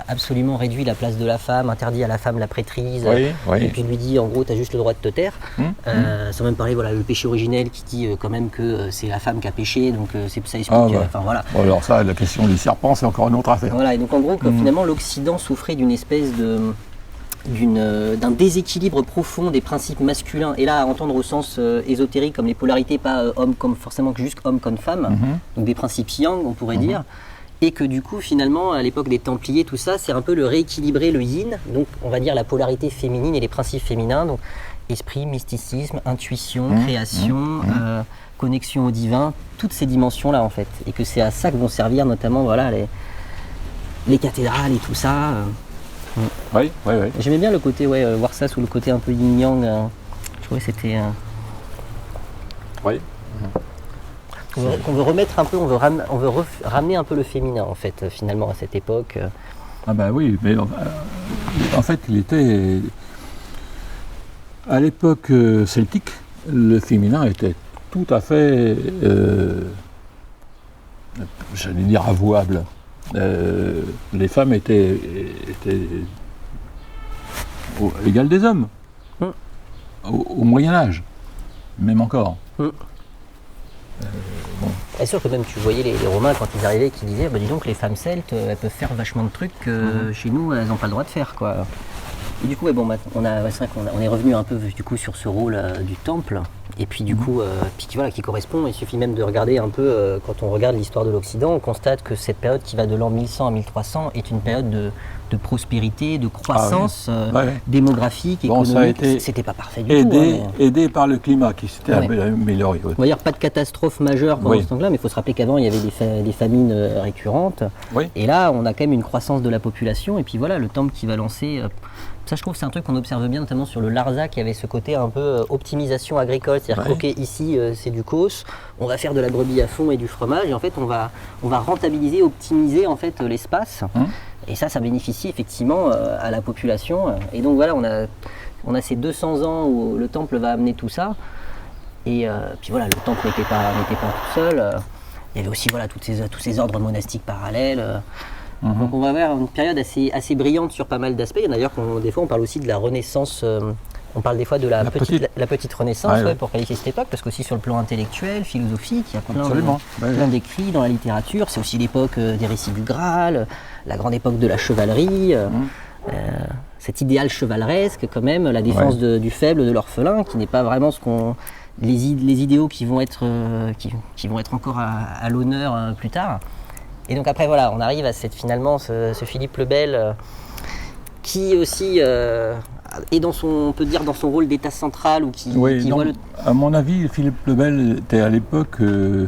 absolument réduit la place de la femme, interdit à la femme la prêtrise, et puis lui dit en gros t'as juste le droit de te taire, sans même parler le péché originel qui dit quand même que c'est la femme qui a péché, donc ça explique, alors ça, la question du serpent, c'est encore une autre affaire. Voilà, et donc en gros que finalement l'Occident souffrait d'une espèce d'un déséquilibre profond des principes masculins, et là à entendre au sens ésotérique comme les polarités, pas homme comme forcément que juste homme comme femme, donc des principes yang on pourrait dire. Et que du coup, finalement, à l'époque des Templiers, tout ça, c'est un peu le rééquilibrer le yin, donc on va dire la polarité féminine et les principes féminins, donc esprit, mysticisme, intuition, création, connexion au divin, toutes ces dimensions-là en fait. Et que c'est à ça que vont servir notamment les cathédrales et tout ça. Oui. J'aimais bien le côté, voir ça sous le côté un peu yin-yang. Je trouvais que c'était... On veut remettre un peu, on veut ramener un peu le féminin en fait, finalement à cette époque. Oui, mais en fait il était... À l'époque celtique, le féminin était tout à fait, j'allais dire avouable. Les femmes étaient égales des hommes, au Moyen-Âge, même encore. C'est sûr que même tu voyais les Romains quand ils arrivaient qui disaient dis donc les femmes celtes elles peuvent faire vachement de trucs que chez nous elles n'ont pas le droit de faire quoi. Et du coup c'est vrai qu'on est revenu un peu du coup sur ce rôle du temple, et puis du coup qui correspond, il suffit même de regarder un peu quand on regarde l'histoire de l'Occident, on constate que cette période qui va de l'an 1100 à 1300 est une période de prospérité, de croissance démographique, économique. C'était pas parfait du tout. Aidé par le climat qui s'était amélioré. On va dire pas de catastrophe majeure pendant ce temps-là, mais il faut se rappeler qu'avant il y avait des famines récurrentes. Et là on a quand même une croissance de la population, et puis voilà, le temple qui va lancer... Ça, je trouve que c'est un truc qu'on observe bien, notamment sur le Larzac, qui avait ce côté un peu optimisation agricole. C'est-à-dire que, ici, c'est du cos, on va faire de la brebis à fond et du fromage, et en fait, on va rentabiliser, optimiser en fait l'espace. Et ça bénéficie effectivement à la population. Et donc voilà, on a ces 200 ans où le temple va amener tout ça. Et puis voilà, le temple n'était pas tout seul. Il y avait aussi tous ces ordres monastiques parallèles. Donc on va avoir une période assez brillante sur pas mal d'aspects. D'ailleurs, des fois on parle aussi de la Renaissance, on parle des fois de la petite Renaissance pour qualifier cette époque, parce qu'aussi sur le plan intellectuel, philosophique, il y a plein d'écrits dans la littérature. C'est aussi l'époque des récits du Graal, la grande époque de la chevalerie, cet idéal chevaleresque quand même, la défense du faible, de l'orphelin, qui n'est pas vraiment les idéaux qui vont être encore à l'honneur plus tard. Et donc après voilà, on arrive à ce Philippe le Bel qui aussi est on peut dire dans son rôle d'état central, ou qui voit à mon avis, Philippe le Bel était à l'époque, je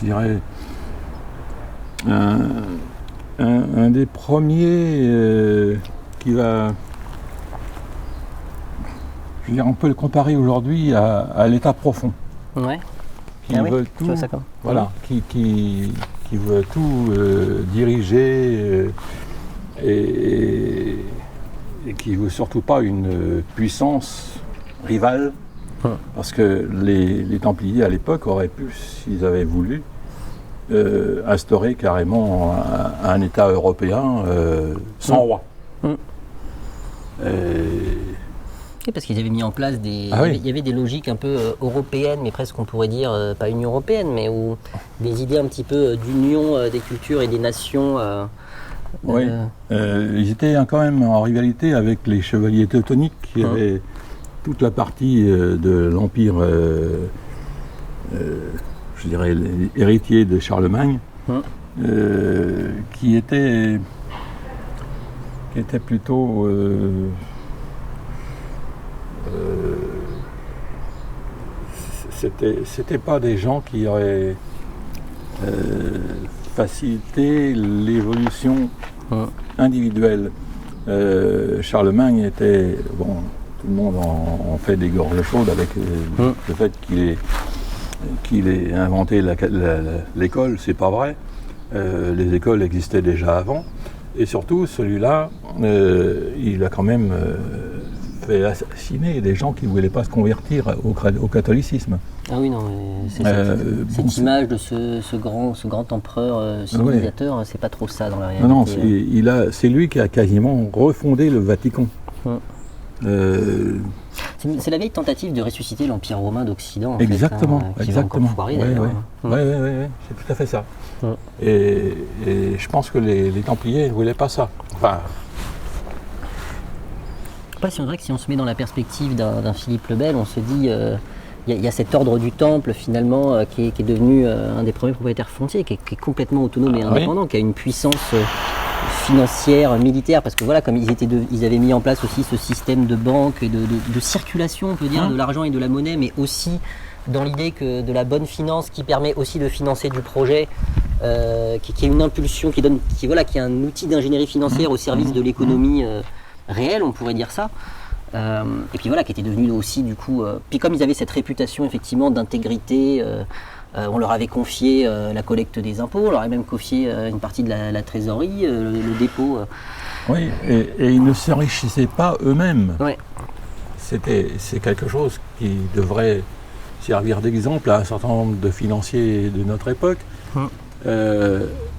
dirais, un des premiers qui va... Je veux dire, on peut le comparer aujourd'hui à l'état profond. Ouais. Qui veut tout, voilà, qui veut tout diriger et qui veut surtout pas une puissance rivale, parce que les Templiers à l'époque auraient pu, s'ils avaient voulu, instaurer carrément un État européen sans roi. Oui, parce qu'ils avaient mis en place il y avait des logiques un peu européennes, mais presque on pourrait dire, pas Union européenne, mais où des idées un petit peu d'union des cultures et des nations. Oui, ils étaient quand même en rivalité avec les chevaliers teutoniques qui avaient toute la partie de l'empire, je dirais, héritier de Charlemagne, qui était plutôt... c'était pas des gens qui auraient facilité l'évolution individuelle. Charlemagne était, bon, tout le monde en fait des gorges chaudes avec le fait qu'il ait inventé l'école, c'est pas vrai. Les écoles existaient déjà avant, et surtout celui-là, il a quand même fait assassiner des gens qui ne voulaient pas se convertir au catholicisme. Ah oui, non, c'est cette image de ce grand empereur civilisateur, c'est pas trop ça dans la réalité. Non, c'est lui qui a quasiment refondé le Vatican. C'est la vieille tentative de ressusciter l'Empire romain d'Occident. Exactement, qui va encore foirer, d'ailleurs. Oui, c'est tout à fait ça. Et je pense que les Templiers ne voulaient pas ça. Enfin, après, c'est vrai que si on se met dans la perspective d'un Philippe le Bel, on se dit, il y a cet ordre du Temple finalement qui est devenu un des premiers propriétaires fonciers, qui est complètement autonome et indépendant, qui a une puissance financière, militaire, parce que voilà, comme ils avaient mis en place aussi ce système de banque et de circulation, on peut dire, de l'argent et de la monnaie, mais aussi dans l'idée que de la bonne finance qui permet aussi de financer du projet, qui est une impulsion, qui est un outil d'ingénierie financière au service de l'économie réelle, on pourrait dire ça. Et puis voilà, qui était devenu aussi du coup... puis comme ils avaient cette réputation effectivement d'intégrité, on leur avait confié la collecte des impôts, on leur avait même confié une partie de la trésorerie, le dépôt. Oui, et ils ne s'enrichissaient pas eux-mêmes. Ouais. C'est quelque chose qui devrait servir d'exemple à un certain nombre de financiers de notre époque.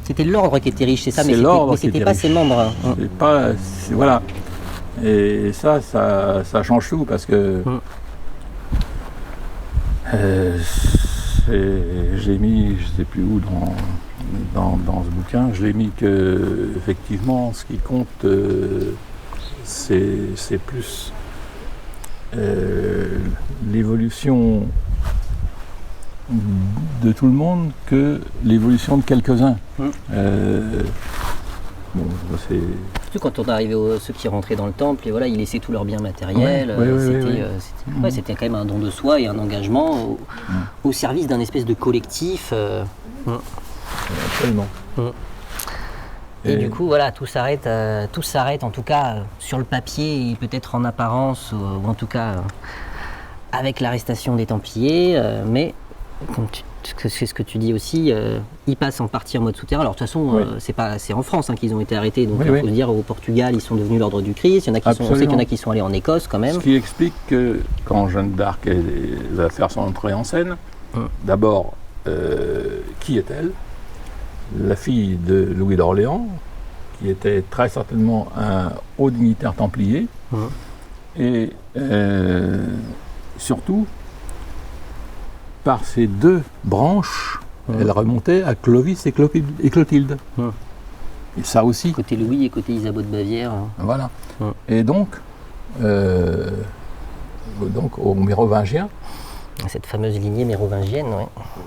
C'était l'ordre qui était riche, c'est ça, mais c'était pas ses membres. Voilà. Et ça change tout, parce que j'ai mis, je ne sais plus où dans ce bouquin, je l'ai mis que effectivement ce qui compte c'est plus l'évolution de tout le monde que l'évolution de quelques-uns. Bon, surtout quand on arrivait ceux qui rentraient dans le temple, et voilà, ils laissaient tous leurs biens matériels. C'était quand même un don de soi et un engagement au service d'un espèce de collectif. Absolument. Et du coup, voilà, tout s'arrête en tout cas sur le papier et peut-être en apparence, ou en tout cas avec l'arrestation des Templiers, mais comme c'est ce que tu dis aussi, ils passent en partie en mode souterrain. Alors de toute façon, c'est en France qu'ils ont été arrêtés, donc il faut se dire au Portugal ils sont devenus l'ordre du Christ. On sait qu'il y en a qui sont allés en Écosse quand même. Ce qui explique que quand Jeanne d'Arc va faire son entrée en scène, d'abord, qui est-elle? La fille de Louis d'Orléans, qui était très certainement un haut dignitaire templier, et surtout par ces deux branches, elle remontait à Clovis et Clotilde. Et ça aussi. Côté Louis et côté Isabeau de Bavière. Voilà. Et donc aux Mérovingiens. Cette fameuse lignée mérovingienne,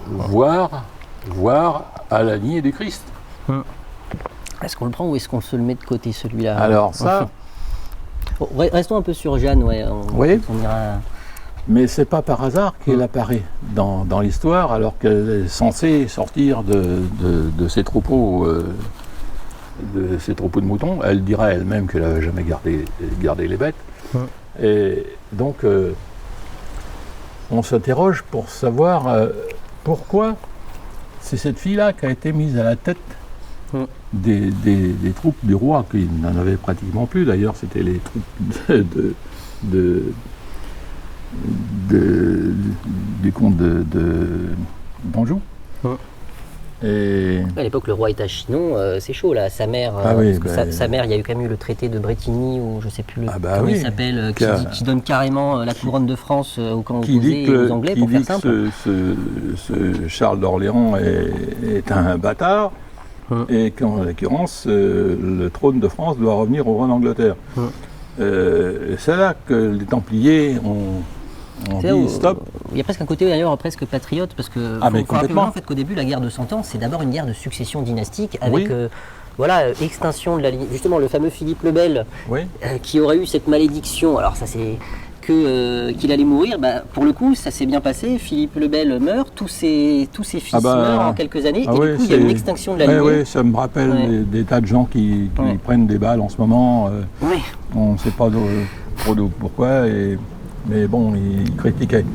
voire à la lignée du Christ. Est-ce qu'on le prend ou est-ce qu'on se le met de côté celui-là? Alors ça... Restons un peu sur Jeanne, on ira Mais c'est pas par hasard qu'elle apparaît dans l'histoire alors qu'elle est censée sortir de ses troupeaux. De ses troupeaux de moutons. Elle dira elle-même qu'elle n'avait jamais gardé les bêtes. Et donc, on s'interroge pour savoir pourquoi c'est cette fille-là qui a été mise à la tête des troupes du roi, qui n'en avait pratiquement plus. D'ailleurs, c'était les troupes du comte de d'Anjou. Et... À l'époque, le roi est à Chinon, c'est chaud là. Sa mère, sa mère, il y a eu quand même eu le traité de Bretigny, ou je ne sais plus comment il s'appelle, qui donne carrément la couronne de France aux camps opposés et aux Anglais, pour faire simple. Ce Charles d'Orléans est un bâtard, et qu'en l'occurrence, le trône de France doit revenir au roi d'Angleterre. C'est là que les Templiers ont dit stop. Il y a presque un côté d'ailleurs presque patriote, parce que faut rappeler en fait qu'au début la guerre de 100 ans, c'est d'abord une guerre de succession dynastique avec extinction de la ligne, justement le fameux Philippe le Bel qui aurait eu cette malédiction. Alors ça c'est qu'il allait mourir, pour le coup ça s'est bien passé, Philippe le Bel meurt, tous ses fils meurent en quelques années, et du coup il y a une extinction de la lignée. Oui, ça me rappelle des tas de gens qui prennent des balles en ce moment, on ne sait pas trop pourquoi, mais bon, ils critiquaient.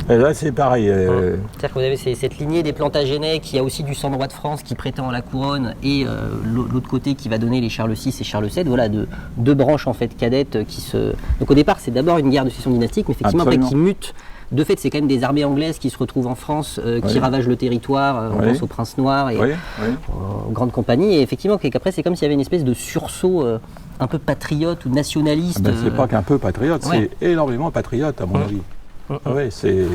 Et là, c'est pareil. C'est-à-dire que vous avez cette lignée des Plantagenets qui a aussi du sang de roi de France qui prétend à la couronne, et l'autre côté qui va donner les Charles VI et Charles VII. Voilà, deux branches en fait cadettes qui se. Donc au départ, c'est d'abord une guerre de succession dynastique, mais effectivement après qui mute. De fait, c'est quand même des armées anglaises qui se retrouvent en France, qui ravagent le territoire. On pense au Prince Noir et aux grandes compagnies. Et effectivement, qu'après, c'est comme s'il y avait une espèce de sursaut un peu patriote ou nationaliste. C'est pas qu'un peu patriote, c'est énormément patriote à mon avis. Oui, c'est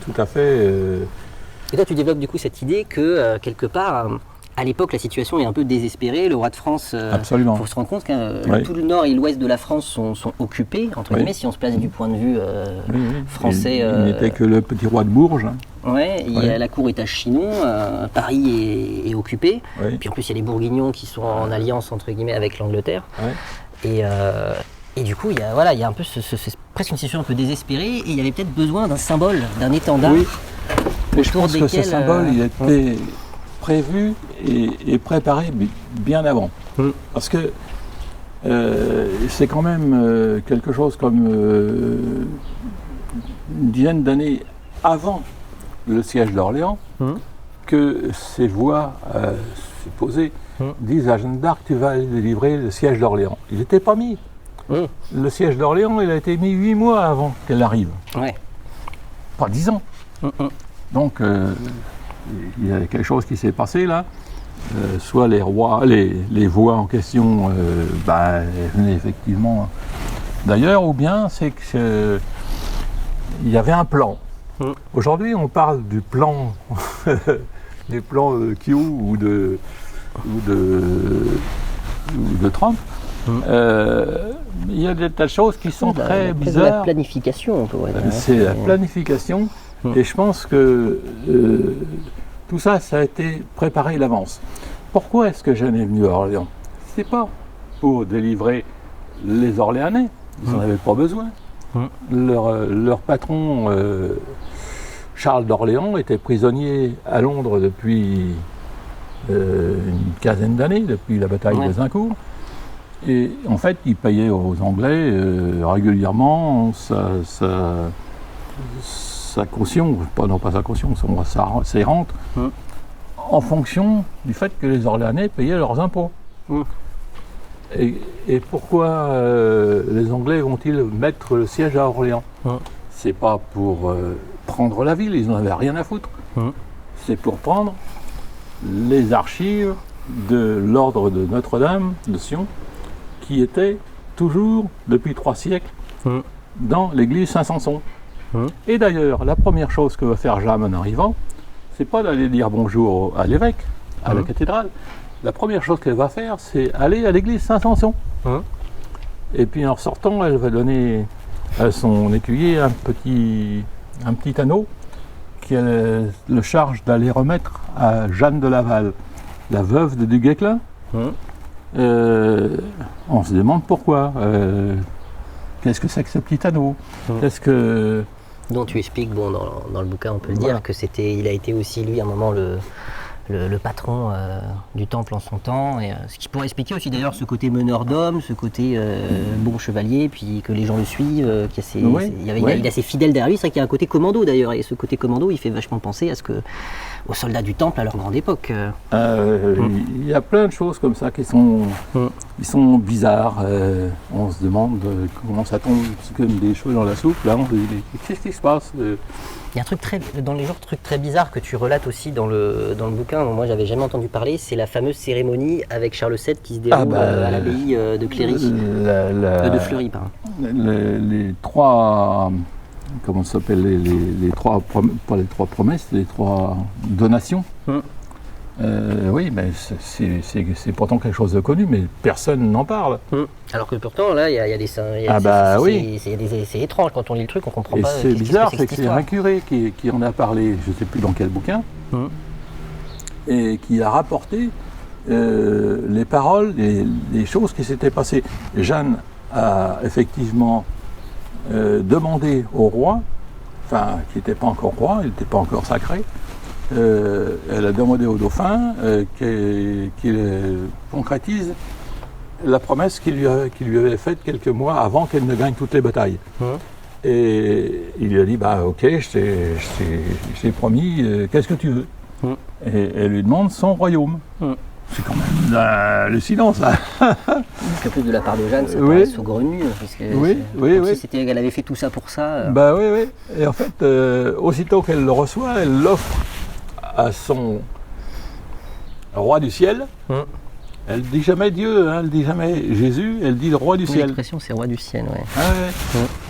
tout à fait... Et toi, tu développes du coup cette idée que, quelque part, à l'époque, la situation est un peu désespérée. Le roi de France, il faut se rendre compte que tout le nord et l'ouest de la France sont occupés, entre guillemets, si on se place du point de vue français. Il n'était que le petit roi de Bourges. La cour est à Chinon, Paris est occupé. Puis en plus, il y a les Bourguignons qui sont en alliance, entre guillemets, avec l'Angleterre. Et du coup, il y a un peu presque une situation un peu désespérée, et il y avait peut-être besoin d'un symbole, d'un étendard. Et je pense que ce symbole, il était prévu et préparé bien avant. Parce que c'est quand même quelque chose comme une dizaine d'années avant le siège d'Orléans que ces voix supposées disent à Jeanne d'Arc, tu vas délivrer le siège d'Orléans. Il n'était pas mis. Le siège d'Orléans, il a été mis 8 mois avant qu'elle arrive. Pas 10 ans. Donc, il y a quelque chose qui s'est passé là. Soit les rois, les voix en question, venaient effectivement d'ailleurs, ou bien c'est que il y avait un plan. Aujourd'hui, on parle du plan, du plan de Q ou de Trump. Il y a des tas de choses qui sont très bizarres. C'est la planification, on pourrait dire. C'est la planification, et je pense que tout ça, ça a été préparé d'avance. Pourquoi est-ce que Jeanne est venue à Orléans? C'est pas pour délivrer les Orléanais, ils n'en avaient pas besoin. Leur patron, Charles d'Orléans, était prisonnier à Londres depuis une quinzaine d'années, depuis la bataille de Zincourt. Et en fait, il payait aux Anglais régulièrement sa caution, pas sa caution, ses rentes, en fonction du fait que les Orléanais payaient leurs impôts. Et pourquoi les Anglais vont-ils mettre le siège à Orléans? C'est pas pour prendre la ville, ils n'en avaient rien à foutre. C'est pour prendre les archives de l'ordre de Notre-Dame de Sion, qui était toujours, depuis 3 siècles, dans l'église Saint-Sanson. Et d'ailleurs, la première chose que va faire Jeanne en arrivant, c'est pas d'aller dire bonjour à l'évêque, à la cathédrale. La première chose qu'elle va faire, c'est aller à l'église Saint-Sanson. Et puis en sortant, elle va donner à son écuyer un petit anneau qu'elle le charge d'aller remettre à Jeanne de Laval, la veuve de Du Guesclin. On se demande pourquoi. Qu'est-ce que c'est que ce petit anneau? Dont tu expliques, bon, dans le bouquin, on peut le dire, que il a été aussi, lui, à un moment, le patron du temple en son temps, et ce qui pourrait expliquer aussi d'ailleurs ce côté meneur d'hommes, ce côté bon chevalier, puis que les gens le suivent, il a ses fidèles derrière lui. C'est vrai qu'il y a un côté commando d'ailleurs, et ce côté commando il fait vachement penser aux soldats du temple à leur grande époque. Il y a plein de choses comme ça qui sont bizarres. On se demande comment ça tombe comme des choses dans la soupe. Là, on se dit qu'est-ce qui se passe? Il y a un truc dans les genres de trucs très bizarres que tu relates aussi dans le bouquin, dont moi j'avais jamais entendu parler, c'est la fameuse cérémonie avec Charles VII qui se déroule à l'abbaye de Cléry, de Fleury, pardon. Les trois, comment ça s'appelle, les trois, pas les trois promesses, les trois donations. Oui, mais c'est pourtant quelque chose de connu, mais personne n'en parle. Alors que pourtant, là, il y a des... C'est étrange, quand on lit le truc, on comprend pas. Et c'est bizarre, c'est que c'est un curé qui en a parlé, je ne sais plus dans quel bouquin, et qui a rapporté les paroles, les choses qui s'étaient passées. Jeanne a effectivement demandé au roi, enfin, qui n'était pas encore roi, il n'était pas encore sacré, elle a demandé au dauphin qu'il concrétise la promesse qu'il lui avait faite quelques mois avant qu'elle ne gagne toutes les batailles. Et il lui a dit, bah ok, je t'ai promis, qu'est-ce que tu veux? Et elle lui demande son royaume. C'est quand même le silence. Parce que plus de la part de Jeanne, ça paraît saugrenu. Elle avait fait tout ça pour ça. Bah oui. Et en fait, aussitôt qu'elle le reçoit, elle l'offre à son roi du ciel. Elle dit jamais Dieu, elle dit jamais Jésus, elle dit le roi du ciel. L'expression c'est roi du ciel, ouais.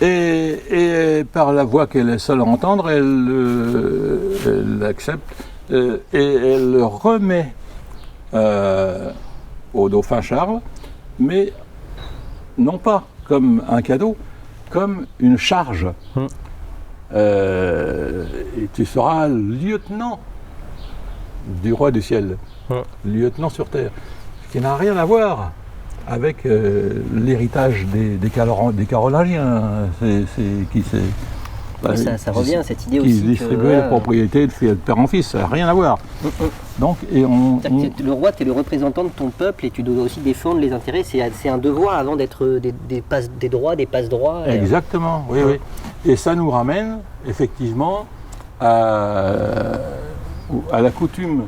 Et par la voix qu'elle est seule à entendre, elle l'accepte et elle le remet au dauphin Charles, mais non pas comme un cadeau, comme une charge. Et tu seras lieutenant du roi du ciel, lieutenant sur terre, ce qui n'a rien à voir avec l'héritage des Carolingiens. Ça revient, cette idée qui aussi. Qui distribuait les propriétés de père en fils, ça n'a rien à voir. Donc, le roi, tu es le représentant de ton peuple et tu dois aussi défendre les intérêts. C'est un devoir avant d'être des droits, des passe-droits. Exactement, oui. Et ça nous ramène effectivement à la coutume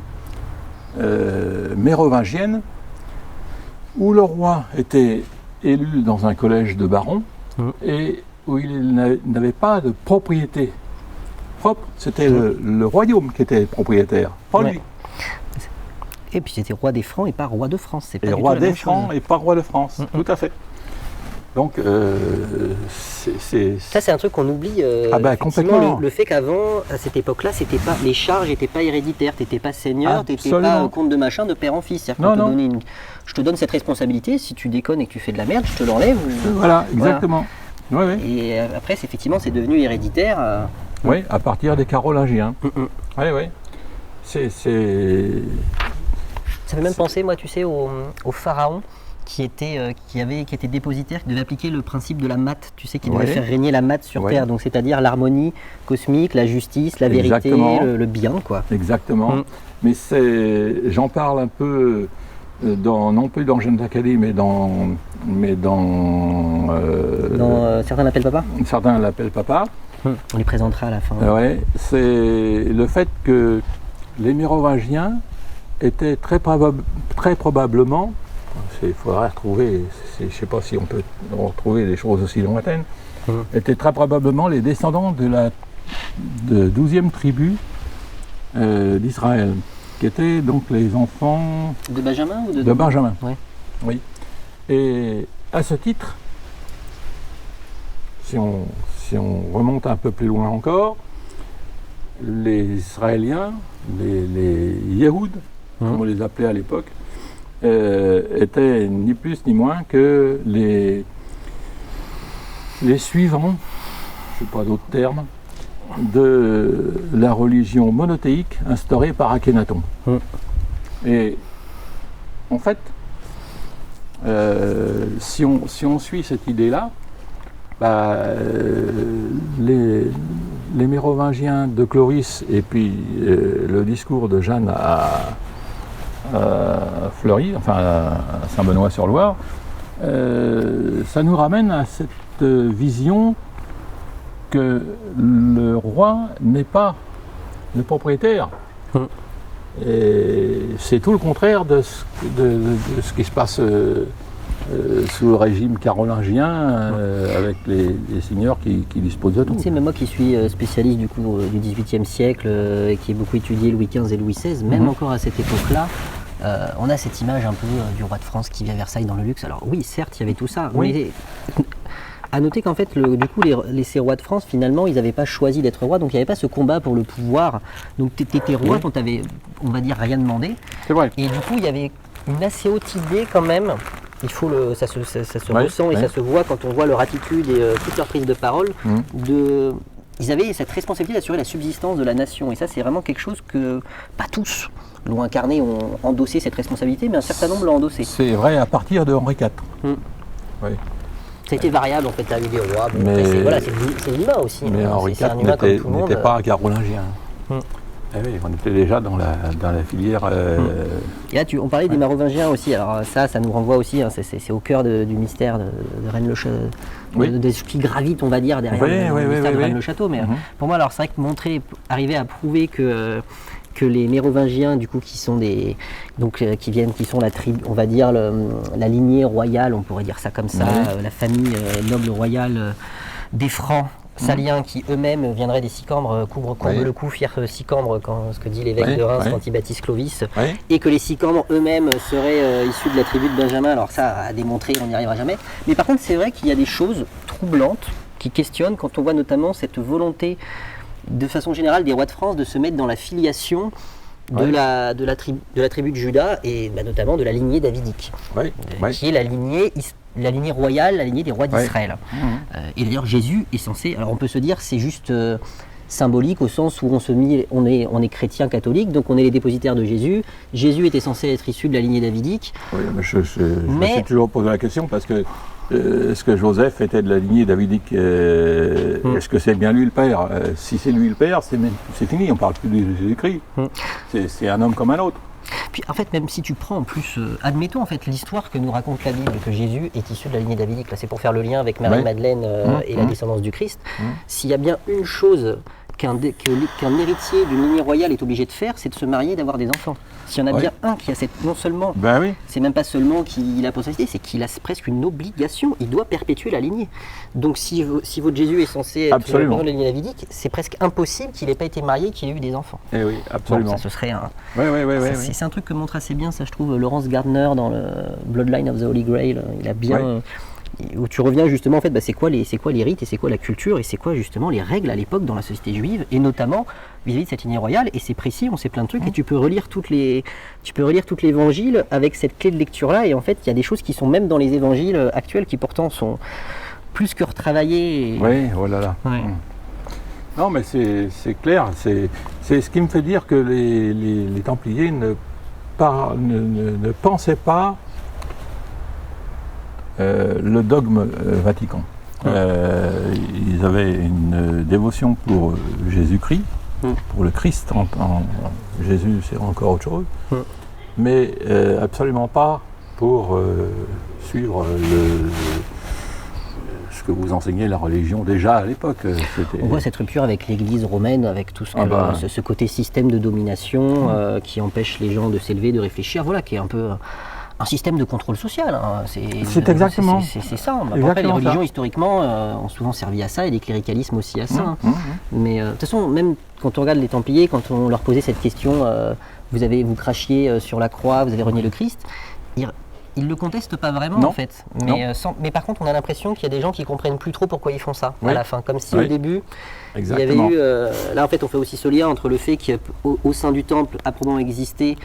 mérovingienne où le roi était élu dans un collège de barons et où il n'avait pas de propriété propre, c'était le royaume qui était propriétaire, pas lui. Et puis c'était roi des Francs et pas roi de France. Et roi des Francs et pas roi de France, tout à fait. Donc, ça, c'est un truc qu'on oublie. Complètement. Le fait qu'avant, à cette époque-là, les charges n'étaient pas héréditaires. Tu n'étais pas seigneur, tu n'étais pas comte de machin de père en fils. Je te donne cette responsabilité. Si tu déconnes et que tu fais de la merde, je te l'enlève. Voilà, exactement. Voilà. Et après, effectivement, c'est devenu héréditaire. Oui, à partir des Carolingiens. Oui. Ça fait même penser, moi, tu sais, au pharaon. Qui était dépositaire, qui devait appliquer le principe de la maths, tu sais, qui devait faire régner la maths sur Terre, donc c'est-à-dire l'harmonie cosmique, la justice, la vérité, le bien, quoi. Exactement. Mais j'en parle un peu, non plus dans Jeunes Académies, mais dans certains l'appellent papa. Certains l'appellent papa. On les présentera à la fin. Ouais, c'est le fait que les Mérovingiens étaient très probablement, il faudrait retrouver, je ne sais pas si on peut retrouver des choses aussi lointaines, étaient très probablement les descendants de la 12e tribu d'Israël, qui étaient donc les enfants... De Benjamin ou de Benjamin, oui. Et à ce titre, si on remonte un peu plus loin encore, les Israéliens, les Yéhouds, comme on les appelait à l'époque, étaient ni plus ni moins que les suivants, je n'ai pas d'autres termes, de la religion monothéique instaurée par Akhénaton. Et en fait, si on suit cette idée-là, les Mérovingiens de Clovis et puis le discours de Jeanne à Fleury, enfin à Saint-Benoît-sur-Loire, ça nous ramène à cette vision que le roi n'est pas le propriétaire. Et c'est tout le contraire de ce qui se passe sous le régime carolingien, avec les seigneurs qui disposent de tout. Tu sais, même moi qui suis spécialiste du coup du XVIIIe siècle et qui ai beaucoup étudié Louis XV et Louis XVI, même encore à cette époque-là, on a cette image un peu du roi de France qui vit à Versailles dans le luxe. Alors oui, certes, il y avait tout ça, mais à noter qu'en fait, du coup, ces rois de France, finalement, ils n'avaient pas choisi d'être rois, donc il n'y avait pas ce combat pour le pouvoir. Donc tu étais roi quand tu n'avais, on va dire, rien demandé. C'est vrai. Et du coup, il y avait une assez haute idée quand même. Il faut ça se ressent et ça se voit quand on voit leur attitude et toute leur prise de parole. Ils avaient cette responsabilité d'assurer la subsistance de la nation. Et ça, c'est vraiment quelque chose que pas tous l'ont incarné, ont endossé cette responsabilité, mais un certain nombre l'ont endossé. C'est vrai à partir de Henri IV. Oui. Ça a été variable en fait la vie des rois. Bon, c'est l'humain aussi. Mais Henri IV n'était pas un carolingien. Eh oui, on était déjà dans la filière. Et là, on parlait des Mérovingiens aussi. Alors ça nous renvoie aussi. Hein, c'est au cœur du mystère de Rennes-le-Château, de ce qui gravite, on va dire, derrière le mystère de Rennes-le-Château. Mais pour moi, alors c'est vrai que arriver à prouver que les Mérovingiens, du coup, qui sont la tribu, on va dire la lignée royale, on pourrait dire ça comme ça, la famille noble royale des Francs saliens qui eux-mêmes viendraient des Sicambres, courbe le cou, fier Sicambre, ce que dit l'évêque de Reims quand il baptise Clovis, et que les Sicambres eux-mêmes seraient issus de la tribu de Benjamin. Alors ça, à démontrer, on n'y arrivera jamais. Mais par contre, c'est vrai qu'il y a des choses troublantes qui questionnent quand on voit notamment cette volonté de façon générale des rois de France de se mettre dans la filiation de la tribu de Juda et notamment de la lignée davidique, qui est la lignée royale, la lignée des rois d'Israël. Et d'ailleurs Jésus est censé, alors on peut se dire c'est juste symbolique au sens où on est chrétien catholique, donc on est les dépositaires de Jésus. Jésus était censé être issu de la lignée davidique. Oui, mais je me suis toujours posé la question parce que est-ce que Joseph était de la lignée davidique Est-ce que c'est bien lui le père Si c'est lui le père, c'est fini, on ne parle plus de Jésus-Christ. C'est un homme comme un autre. Puis en fait, même si tu prends en plus, admettons en fait l'histoire que nous raconte la Bible, que Jésus est issu de la lignée davidique, là c'est pour faire le lien avec Marie-Madeleine et la descendance du Christ, s'il y a bien une chose qu'un héritier d'une lignée royale est obligé de faire, c'est de se marier et d'avoir des enfants. S'il y en a bien un qui a non seulement, c'est même pas seulement qu'il a possibilité, c'est qu'il a presque une obligation, il doit perpétuer la lignée. Donc si votre Jésus est censé être de la lignée davidique, c'est presque impossible qu'il n'ait pas été marié, qu'il ait eu des enfants. Eh oui, absolument. Bon, ça ce serait un... C'est un truc que montre assez bien, ça je trouve, Lawrence Gardner dans le Bloodline of the Holy Grail, il a bien... Où tu reviens justement en fait, c'est quoi les rites et c'est quoi la culture et c'est quoi justement les règles à l'époque dans la société juive et notamment vis-à-vis de cette lignée royale, et c'est précis, on sait plein de trucs et tu peux relire toute l'évangile avec cette clé de lecture là, et en fait il y a des choses qui sont même dans les évangiles actuels qui pourtant sont plus que retravaillés. Non mais c'est clair, c'est ce qui me fait dire que les Templiers ne pensaient pas le dogme Vatican. Ils avaient une dévotion pour Jésus-Christ, pour le Christ. Jésus, c'est encore autre chose, mais absolument pas pour suivre ce que vous enseignez la religion déjà à l'époque. On voit cette rupture avec l'Église romaine, avec tout ce côté système de domination qui empêche les gens de s'élever, de réfléchir, qui est un peu... un système de contrôle social. Hein. C'est exactement. C'est ça. Après, les religions, historiquement, ont souvent servi à ça, et les cléricalismes aussi à ça. Mais de toute façon, même quand on regarde les Templiers, quand on leur posait cette question, vous crachiez sur la croix, vous avez renié le Christ, ils ne le contestent pas vraiment, en fait. Mais par contre, on a l'impression qu'il y a des gens qui ne comprennent plus trop pourquoi ils font ça, à la fin. Comme si au début, il y avait eu... là, en fait, on fait aussi ce lien entre le fait qu'au sein du temple, a probablement existé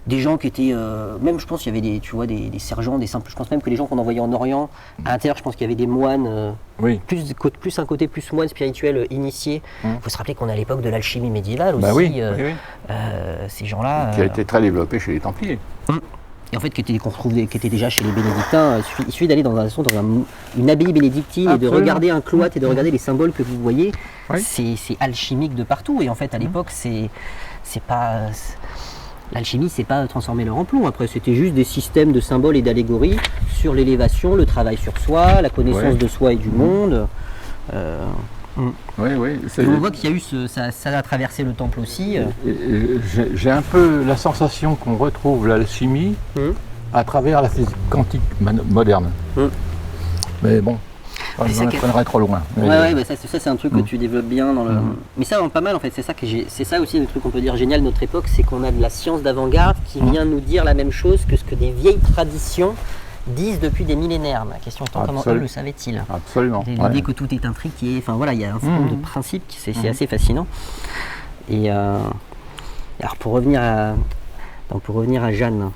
des gens qui étaient, même je pense qu'il y avait des sergents, des simples, je pense même que les gens qu'on envoyait en Orient, à l'intérieur je pense qu'il y avait des moines, plus un côté plus moine spirituel initié. Il faut se rappeler qu'on est à l'époque de l'alchimie médiévale aussi, ces gens-là... Qui a été très développé chez les Templiers. Et en fait, qui était déjà chez les bénédictins. Il suffit d'aller dans une abbaye bénédictine et de regarder un cloître et de regarder les symboles que vous voyez. Oui. C'est alchimique de partout. Et en fait, à l'époque, l'alchimie, c'est pas transformer l'or en plomb. Après, c'était juste des systèmes de symboles et d'allégories sur l'élévation, le travail sur soi, la connaissance de soi et du monde. Oui. On voit qu'il y a eu ça a traversé le temple aussi. J'ai un peu la sensation qu'on retrouve l'alchimie à travers la physique quantique moderne. Mais bon, on prendrait trop loin. Ça c'est un truc que tu développes bien dans le. Mais ça pas mal en fait. C'est ça aussi le truc qu'on peut dire génial de notre époque, c'est qu'on a de la science d'avant-garde qui vient nous dire la même chose que ce que des vieilles traditions disent depuis des millénaires. Ma question étant comment eux le savaient-ils? Absolument. L'idée que tout est intriqué, enfin voilà, il y a un certain nombre de principes, c'est assez fascinant. Et alors pour revenir à Jeanne,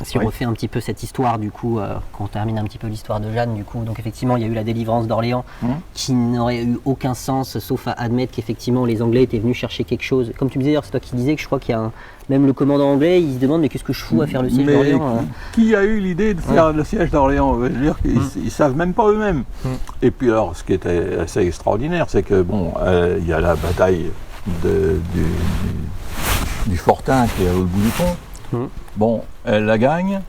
si on refait un petit peu cette histoire du coup, quand on termine un petit peu l'histoire de Jeanne du coup, donc effectivement il y a eu la délivrance d'Orléans qui n'aurait eu aucun sens sauf à admettre qu'effectivement les Anglais étaient venus chercher quelque chose. Comme tu me disais d'ailleurs, c'est toi qui disais que je crois qu'il y a même le commandant anglais, il se demande mais qu'est-ce que je fous à faire le siège d'Orléans Qui a eu l'idée de faire le siège d'Orléans? Je veux dire qu'ils savent même pas eux-mêmes. Et puis alors, ce qui était assez extraordinaire, c'est que bon, il y a la bataille du Fortin qui est au bout du pont. Bon, elle la gagne.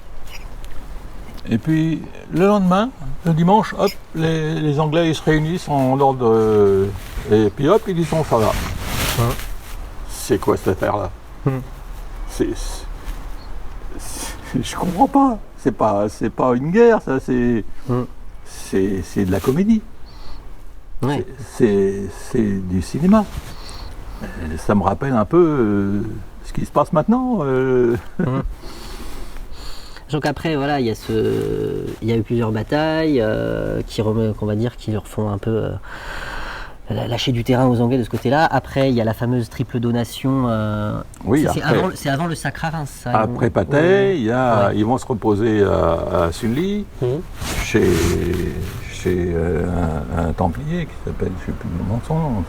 Et puis le lendemain, le dimanche, hop, les Anglais ils se réunissent en ordre et puis hop, ils disent on ça va. C'est quoi cette affaire-là? Je comprends pas. C'est pas une guerre, ça. C'est de la comédie. Ouais. C'est du cinéma. Ça me rappelle un peu ce qui se passe maintenant. Donc après, voilà, il y a eu plusieurs batailles qu'on va dire qui leur font un peu lâcher du terrain aux Anglais de ce côté-là. Après, il y a la fameuse triple donation. C'est avant le sacre à Reims. Ça, après Patay, ils vont se reposer à Sully, chez un Templier qui s'appelle, je ne sais plus le nom de son nom.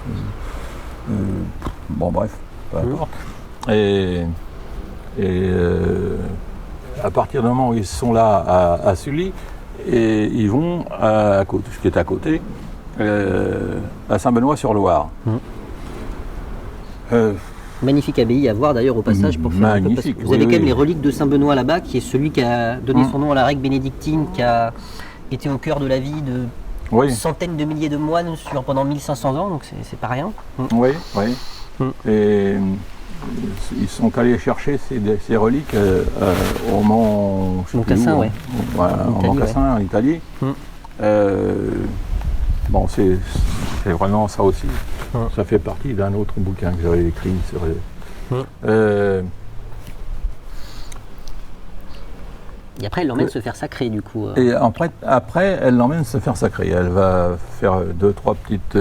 Bon, bref, peu importe. Et à partir du moment où ils sont là à Sully, et ils vont ce qui est à côté, à Saint-Benoît-sur-Loire. Magnifique abbaye à voir d'ailleurs au passage pour faire un peu, parce que vous avez quand même les reliques de Saint-Benoît là-bas, qui est celui qui a donné son nom à la règle bénédictine, qui a été au cœur de la vie de centaines de milliers de moines pendant 1500 ans, donc c'est pas rien. Oui. Et ils sont allés chercher ces reliques au Mont Cassin, au Mont Cassin, en Italie. Bon, c'est vraiment ça aussi. Ça fait partie d'un autre bouquin que j'avais écrit sur Et après, elle l'emmène se faire sacrer, du coup. Et après, elle l'emmène se faire sacrer. Elle va faire 2-3 petites...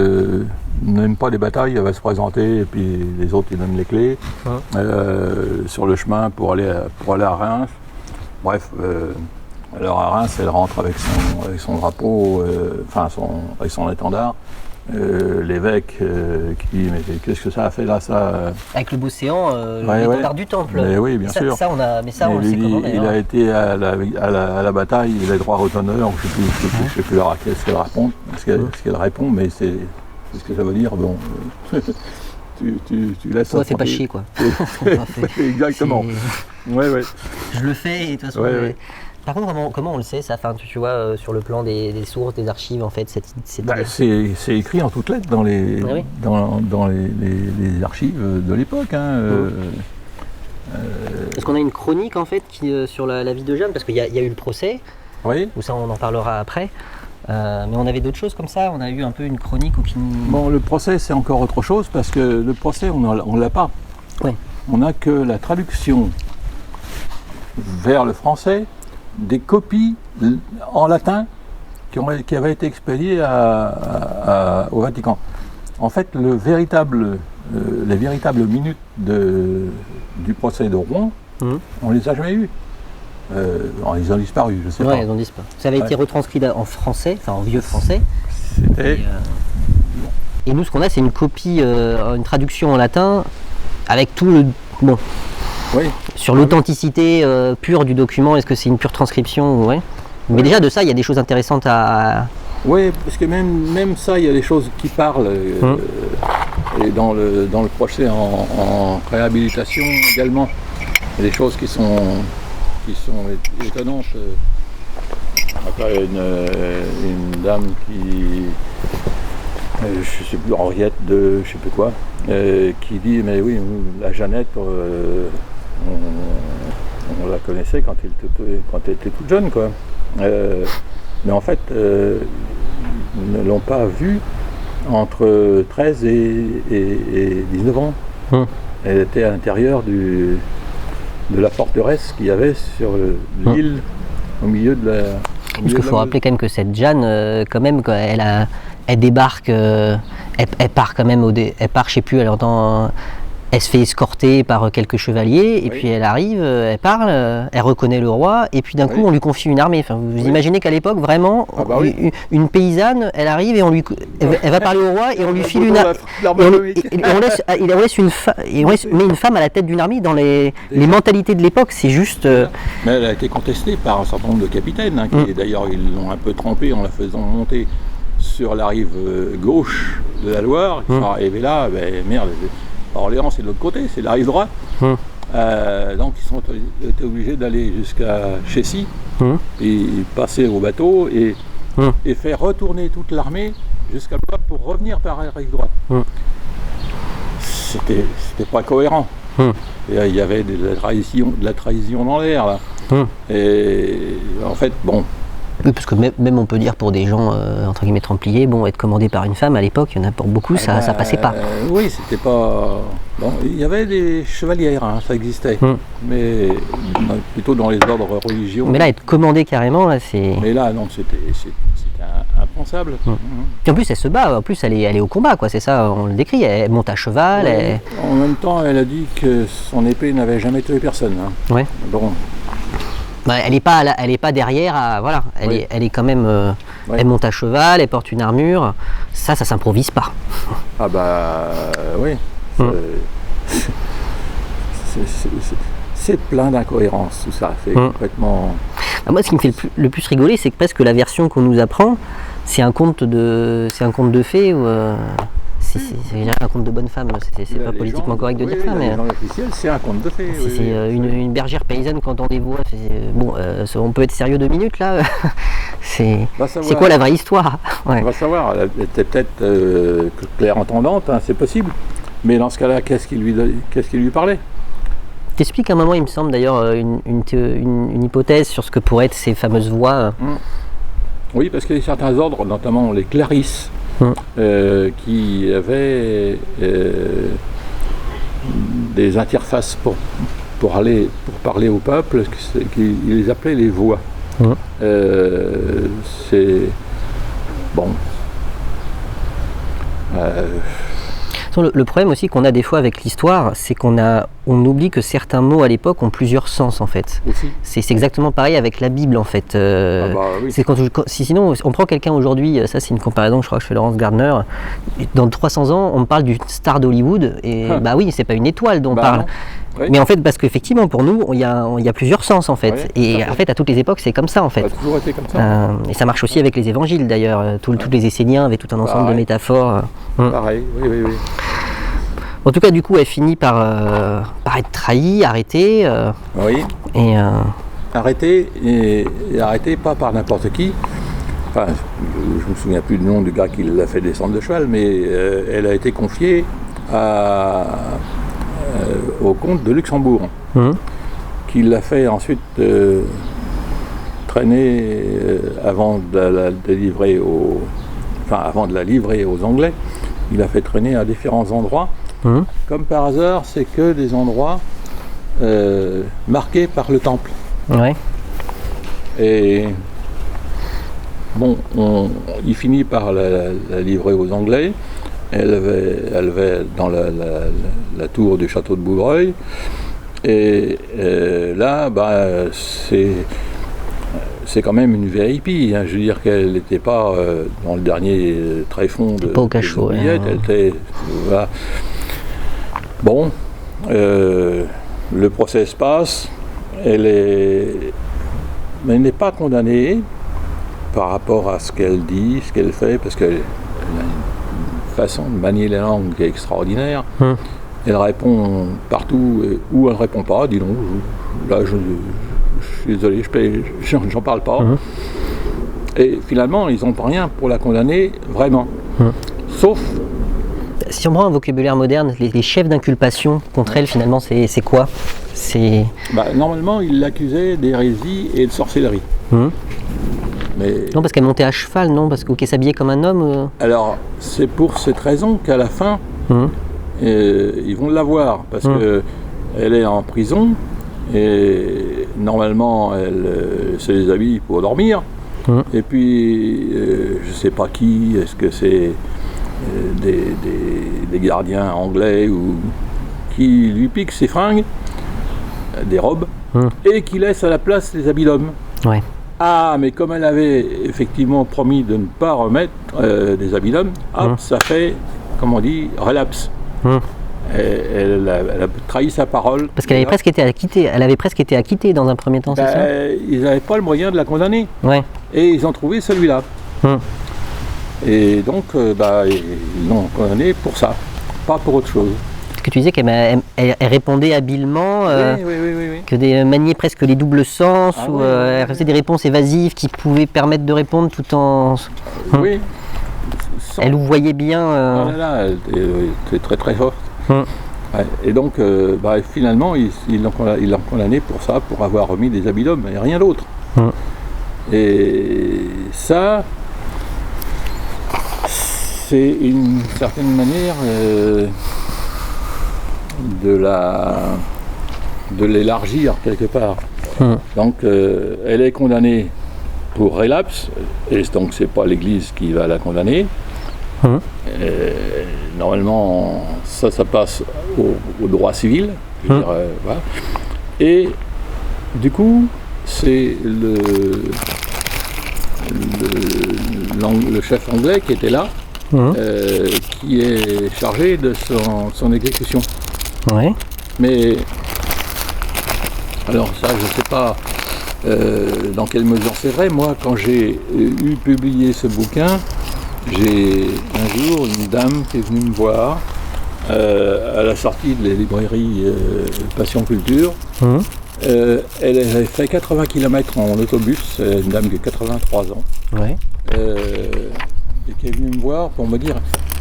même pas des batailles, elle va se présenter, et puis les autres, ils donnent les clés sur le chemin pour aller à Reims. Bref, alors à Reims, elle rentre avec son drapeau, avec son étendard. L'évêque qui dit mais qu'est-ce que ça a fait là ça avec le Bosséan, l'étendard du temple. Mais oui, bien sûr. Ça on le sait comment d'ailleurs. Il a été à la bataille, il a droit au honneur, je sais plus ce qu'elle répond, mais c'est ce que ça veut dire. Bon, tu laisses ça. Ça fait pas chier quoi. Exactement. Ouais. Je le fais et de toute façon. Par contre, comment on le sait ça? Enfin, tu vois, sur le plan des sources, des archives, en fait, c'est écrit en toutes lettres dans les archives de l'époque. Est-ce qu'on a une chronique en fait sur la vie de Jeanne? Parce qu'il y a eu le procès, où ça on en parlera après. Mais on avait d'autres choses comme ça, on a eu un peu une chronique Bon, le procès c'est encore autre chose parce que le procès on l'a pas. On n'a que la traduction vers le français des copies en latin qui avaient été expédiées au Vatican. En fait, les véritables minutes du procès de Rouen, on les a jamais eues. Ils ont disparu, je sais pas. Ils ont disparu. Ça avait été retranscrit en français, en vieux français. Et nous, ce qu'on a, c'est une copie, une traduction en latin avec tout le... Bon. Oui. Sur l'authenticité pure du document, est-ce que c'est une pure transcription? Ouais. Mais déjà de ça, il y a des choses intéressantes à... Oui, parce que même ça, il y a des choses qui parlent. Et dans le procès en réhabilitation également, il y a des choses qui sont étonnantes. Après, une dame qui, je sais plus, Henriette de je sais plus quoi, qui dit mais oui, la Jeannette, on la connaissait quand elle était toute jeune, quoi. Mais en fait, ils ne l'ont pas vue entre 13 et 19 ans. Elle était à l'intérieur de la forteresse qu'il y avait sur l'île, au milieu de la... Parce qu'il faut rappeler quand même que cette Jeanne, quand même, elle débarque, elle part quand même, elle part, je sais plus, elle se fait escorter par quelques chevaliers, et puis elle arrive, elle parle, elle reconnaît le roi, et puis d'un coup on lui confie une armée. Enfin, vous imaginez qu'à l'époque, vraiment, une paysanne, elle arrive et elle va parler au roi et on lui file une armée. On laisse met une femme à la tête d'une armée dans les mentalités de l'époque, c'est juste... Mais elle a été contestée par un certain nombre de capitaines, qui d'ailleurs ils l'ont un peu trempée en la faisant monter sur la rive gauche de la Loire. Ils sont arrivés là, merde... Orléans, c'est de l'autre côté, c'est la rive droite. Donc ils sont été obligés d'aller jusqu'à Chessy et passer au bateau et faire retourner toute l'armée jusqu'à là pour revenir par la rive droite. C'était pas cohérent. Et il y avait de la trahison dans l'air là. Et en fait, bon. Oui, parce que même on peut dire pour des gens entre guillemets templiers, bon, être commandé par une femme à l'époque, il y en a pour beaucoup, ça passait pas. Oui, c'était pas. Bon, il y avait des chevalières, ça existait, mais plutôt dans les ordres religieux. Mais là, être commandé carrément, là, c'est. Mais là, non, c'était impensable. Et en plus, elle se bat, en plus, elle est au combat, quoi, c'est ça, on le décrit, elle monte à cheval. En même temps, elle a dit que son épée n'avait jamais tué personne. Ouais. Bon. Bah, elle est pas derrière, voilà. Elle est quand même. Elle monte à cheval, elle porte une armure. Ça s'improvise pas. Ah bah oui. C'est plein d'incohérences tout ça. C'est complètement. Moi, ce qui me fait le plus rigoler, c'est que presque la version qu'on nous apprend, c'est un conte de fées ou. C'est un conte de bonne femme, c'est pas politiquement correct de dire ça, mais... C'est un conte de fées. C'est une bergère paysanne quand on des voix. Bon, on peut être sérieux 2 minutes là. C'est quoi la vraie histoire? On va savoir, elle était peut-être claire-entendante, c'est possible. Mais dans ce cas-là, qu'est-ce qui lui parlait? T'expliques à un moment, il me semble d'ailleurs, une hypothèse sur ce que pourraient être ces fameuses voix. Oui, parce qu'il y a certains ordres, notamment les clarisses, qui avaient des interfaces pour parler au peuple, qu'ils les appelaient les voix. C'est bon. Le problème aussi qu'on a des fois avec l'histoire, c'est qu'on oublie que certains mots à l'époque ont plusieurs sens en fait. C'est exactement pareil avec la Bible en fait. Oui. Sinon, on prend quelqu'un aujourd'hui, ça c'est une comparaison, je crois que je fais Laurence Gardner, dans 300 ans, on parle d'une star d'Hollywood, et bah oui, c'est pas une étoile dont on parle. Oui. Mais en fait, parce qu'effectivement, pour nous, il y a plusieurs sens en fait. Et en fait, à toutes les époques, c'est comme ça en fait. Ça a toujours été comme ça. Et ça marche aussi avec les évangiles d'ailleurs. Tous les Esséniens avaient tout un ensemble de métaphores. Pareil, oui. En tout cas, du coup, elle finit par être trahie, arrêtée. Oui. Arrêtée, pas par n'importe qui. Enfin, je me souviens plus du nom du gars qui l'a fait descendre de cheval, mais elle a été confiée au comte de Luxembourg, qui l'a fait ensuite traîner avant de la livrer aux Anglais. Il a fait traîner à différents endroits. Comme par hasard, c'est que des endroits marqués par le temple. Ouais. Et bon, il finit par la livrer aux Anglais. Elle avait dans la tour du château de Bouvreuil. Et là, c'est quand même une VIP. Je veux dire qu'elle n'était pas dans le dernier tréfonds de pas au cachot. Elle était. Voilà. Bon. le procès se passe, mais elle n'est pas condamnée par rapport à ce qu'elle dit, ce qu'elle fait, parce qu'elle a une façon de manier la langue qui est extraordinaire. Elle répond partout, ou elle ne répond pas, dis donc, là je suis désolé, j'en parle pas. Et finalement, ils n'ont pas rien pour la condamner, vraiment. Sauf... Si on prend un vocabulaire moderne, les chefs d'inculpation contre elle, finalement, c'est quoi? Normalement, ils l'accusaient d'hérésie et de sorcellerie. Mais... Non, parce qu'elle montait à cheval, non? Parce qu'elle s'habillait comme un homme Alors, c'est pour cette raison qu'à la fin, ils vont la voir, parce qu'elle est en prison, et normalement, elle se déshabille pour dormir. Et puis, je ne sais pas qui, est-ce que c'est des gardiens anglais ou qui lui piquent ses fringues, des robes, et qui laissent à la place les habits d'homme. Ouais. Ah, mais comme elle avait effectivement promis de ne pas remettre des habits d'homme, ça fait, comme on dit, relapse. Elle a trahi sa parole. Parce qu'elle avait presque été acquittée. Elle avait presque été acquittée dans un premier temps, c'est ça? Ils n'avaient pas le moyen de la condamner. Ouais. Et ils ont trouvé celui-là. Et donc, ils l'ont condamnée pour ça, pas pour autre chose. Parce que tu disais qu'elle répondait habilement, oui. que maniait presque les doubles sens, elle faisait des réponses évasives qui pouvaient permettre de répondre tout en... Oui. Elle vous voyait bien. Elle était très très forte. Et donc, finalement, ils l'ont condamné pour ça, pour avoir remis des habits d'homme, et rien d'autre. Et ça, c'est une certaine manière de l'élargir quelque part. Donc, elle est condamnée pour relapse, et donc c'est pas l'Église qui va la condamner. Normalement, ça passe au droit civil. Je veux dire, voilà. Et du coup, c'est le chef anglais qui était là, qui est chargé de son exécution. Ouais. Mais alors ça, je ne sais pas dans quelle mesure c'est vrai. Moi, quand j'ai publié ce bouquin, j'ai un jour une dame qui est venue me voir à la sortie de la librairie Passion Culture. Elle avait fait 80 km en autobus, une dame de 83 ans, et qui est venue me voir pour me dire: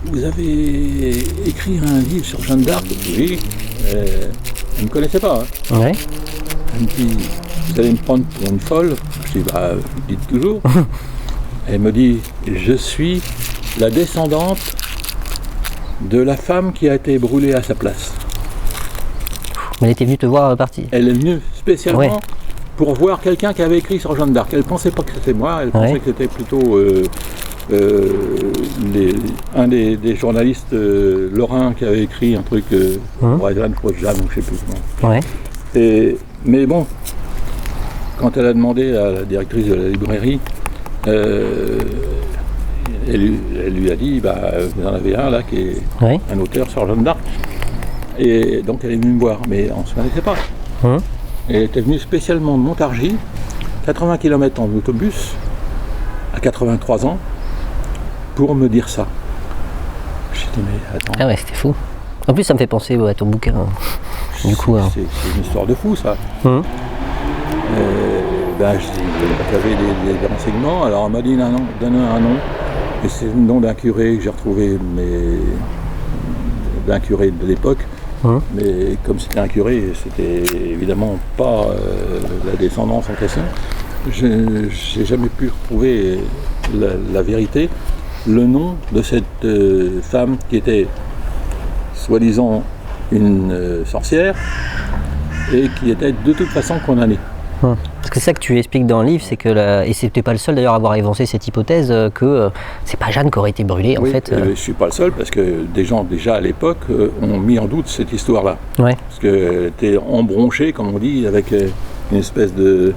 vous avez écrit un livre sur Jeanne d'Arc? Oui. Elle ne me connaissait pas. Elle me dit: vous allez me prendre pour une folle? Je dis: dites toujours. Elle me dit: je suis la descendante de la femme qui a été brûlée à sa place. Elle était venue te voir partie. Elle est venue spécialement pour voir quelqu'un qui avait écrit sur Jeanne d'Arc. Elle ne pensait pas que c'était moi, elle pensait que c'était plutôt un des journalistes lorrains qui avait écrit un truc pour Adrian Jeanne, ou je ne sais plus comment. Mais bon, quand elle a demandé à la directrice de la librairie, elle lui a dit: vous en avez un là qui est un auteur sur Jeanne d'Arc. Et donc elle est venue me voir, mais on ne se connaissait pas. Elle était venue spécialement de Montargis, 80 km en autobus, à 83 ans, pour me dire ça. J'ai dit: mais attends. Ah ouais, c'était fou. En plus, ça me fait penser à ton bouquin. Du coup, c'est une histoire de fou, ça. J'avais des renseignements, alors elle m'a dit: donne un nom. Et c'est le nom d'un curé que j'ai retrouvé, d'un curé de l'époque. Mais comme c'était un curé, c'était évidemment pas la descendance en question. Je n'ai jamais pu retrouver la vérité, le nom de cette femme qui était soi-disant une sorcière et qui était de toute façon condamnée. Parce que c'est ça que tu expliques dans le livre, c'est que, et c'était pas le seul d'ailleurs à avoir évancé cette hypothèse, que c'est pas Jeanne qui aurait été brûlée en fait. Je suis pas le seul, parce que des gens déjà à l'époque ont mis en doute cette histoire-là. Parce qu'elle était embronchée, comme on dit, avec une espèce de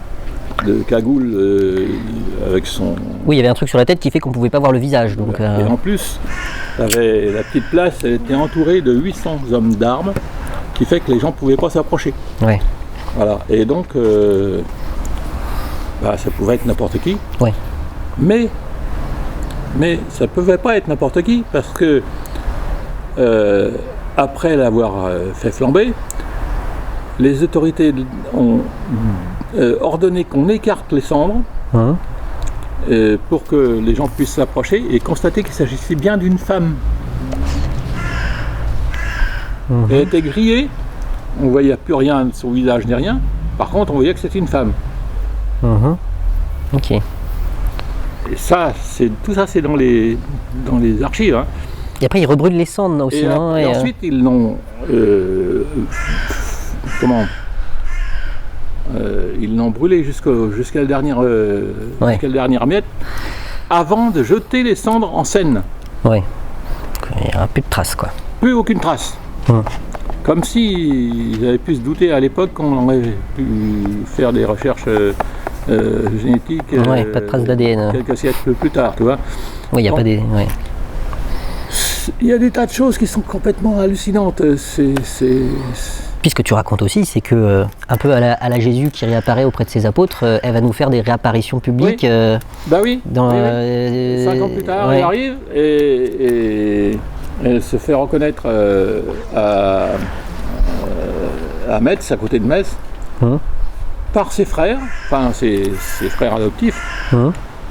cagoule avec son... Oui, il y avait un truc sur la tête qui fait qu'on pouvait pas voir le visage. Donc, Et en plus, avait la petite place, elle était entourée de 800 hommes d'armes qui fait que les gens ne pouvaient pas s'approcher. Ouais. Voilà. Et donc, ça pouvait être n'importe qui. Ouais. Mais ça ne pouvait pas être n'importe qui parce que après l'avoir fait flamber, les autorités ont ordonné qu'on écarte les cendres pour que les gens puissent s'approcher et constater qu'il s'agissait bien d'une femme. Elle était grillée, on ne voyait plus rien de son visage ni rien, par contre on voyait que c'était une femme. Ok. Et ça, tout ça c'est dans les archives. Hein. Et après ils rebrûlent les cendres aussi, non? Et ensuite ils l'ont... ils l'ont brûlé jusqu'à la dernière miette avant de jeter les cendres en Seine. Ouais. Il n'y a plus de traces, quoi. Plus aucune trace. Comme s'ils avaient pu se douter à l'époque qu'on aurait pu faire des recherches génétiques. Ouais, pas de traces d'ADN. Quelques siècles plus tard, tu vois. Oui, il n'y a pas des... Ouais. Il y a des tas de choses qui sont complètement hallucinantes. Puis ce que tu racontes aussi, c'est que un peu à la Jésus qui réapparaît auprès de ses apôtres, elle va nous faire des réapparitions publiques. Oui. Bah oui. Dans, 5 ans plus tard, elle arrive et elle se fait reconnaître à Metz, à côté de Metz, par ses frères, enfin ses frères adoptifs,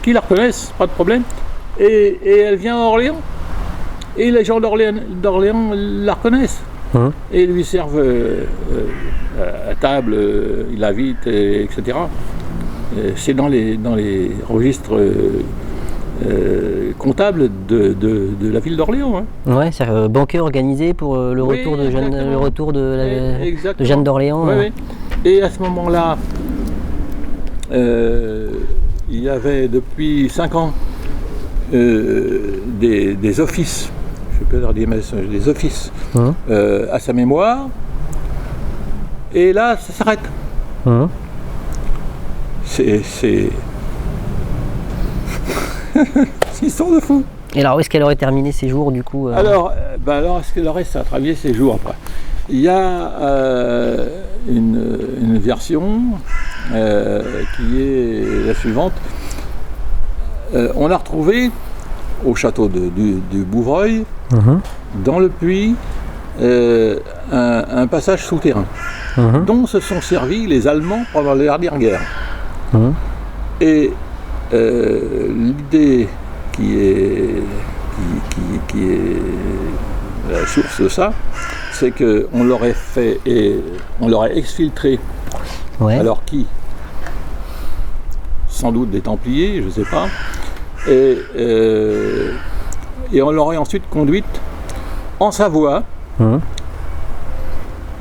qui la reconnaissent, pas de problème. Et elle vient à Orléans. Et les gens d'Orléans la reconnaissent. Et lui servent à table, il l'invite, etc. C'est dans les registres comptables de la ville d'Orléans. Hein. Ouais, c'est banquet organisé pour le retour de Jeanne d'Orléans. Oui. Et à ce moment-là, il y avait depuis 5 ans des offices. Je peux leur dire des offices à sa mémoire, et là ça s'arrête. C'est ils sont de fous. Et alors où est-ce qu'elle aurait terminé ses jours du coup Alors est-ce qu'elle aurait terminé ses jours après? Il y a une version qui est la suivante. On a retrouvé au château du Bouvreuil, dans le puits, un passage souterrain, dont se sont servis les Allemands pendant la dernière guerre. Et l'idée qui est la source de ça, c'est qu'on l'aurait fait et on l'aurait exfiltré. Alors qui? Sans doute des Templiers, je ne sais pas. Et on l'aurait ensuite conduite en Savoie,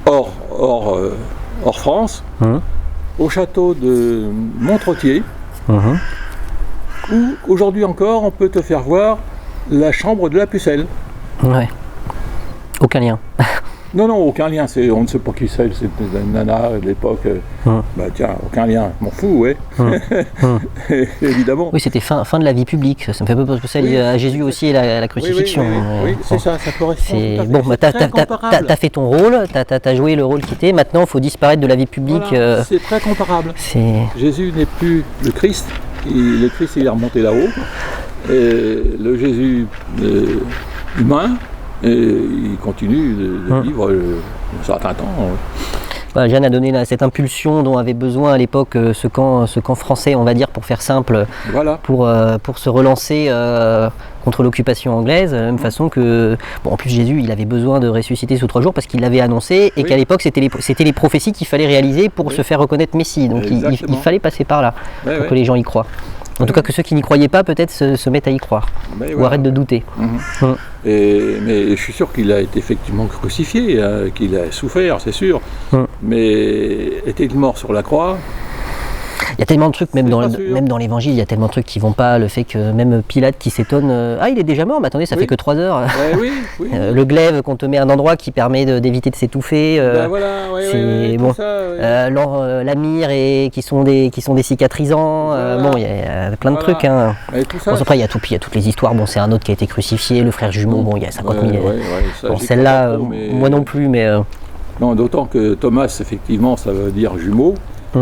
hors France, au château de Montrottier, où aujourd'hui encore on peut te faire voir la chambre de la Pucelle. Ouais. Aucun lien. Non, aucun lien. On ne sait pas qui c'est une nana de l'époque. Tiens, aucun lien. M'en fous, ouais. Évidemment. Oui, c'était fin de la vie publique. Ça me fait un peu penser à Jésus aussi et la crucifixion. Oui, c'est ça correspond. Bon, t'as fait ton rôle, t'as joué le rôle qui était. Maintenant, il faut disparaître de la vie publique. Voilà, c'est très comparable. Jésus n'est plus le Christ. Le Christ, il est remonté là-haut. Et le Jésus humain, et il continue de vivre un certain temps. Jeanne a donné cette impulsion dont avait besoin à l'époque ce camp français, on va dire, pour faire simple, pour se relancer contre l'occupation anglaise, de la même façon que... Bon, en plus Jésus, il avait besoin de ressusciter sous 3 jours parce qu'il l'avait annoncé et qu'à l'époque, c'était les prophéties qu'il fallait réaliser pour se faire reconnaître Messie. Donc il fallait passer par là pour que les gens y croient. En tout cas, que ceux qui n'y croyaient pas, peut-être, se mettent à y croire. Ou arrêtent de douter. Mais je suis sûr qu'il a été effectivement crucifié, qu'il a souffert, c'est sûr. Mais était-il mort sur la croix? Il y a tellement de trucs, même dans l'évangile, il y a tellement de trucs qui vont pas. Le fait que même Pilate qui s'étonne, il est déjà mort, mais attendez, ça fait que 3 heures. Le glaive qu'on te met à un endroit qui permet d'éviter de s'étouffer. La myrrhe qui sont des cicatrisants. Il y a plein de trucs. Après, il y a toutes les histoires. Bon, c'est un autre qui a été crucifié, le frère jumeau. Bon, il y a 50 000. Celle-là, moi non plus, mais. Non, d'autant que Thomas, effectivement, ça veut dire jumeau,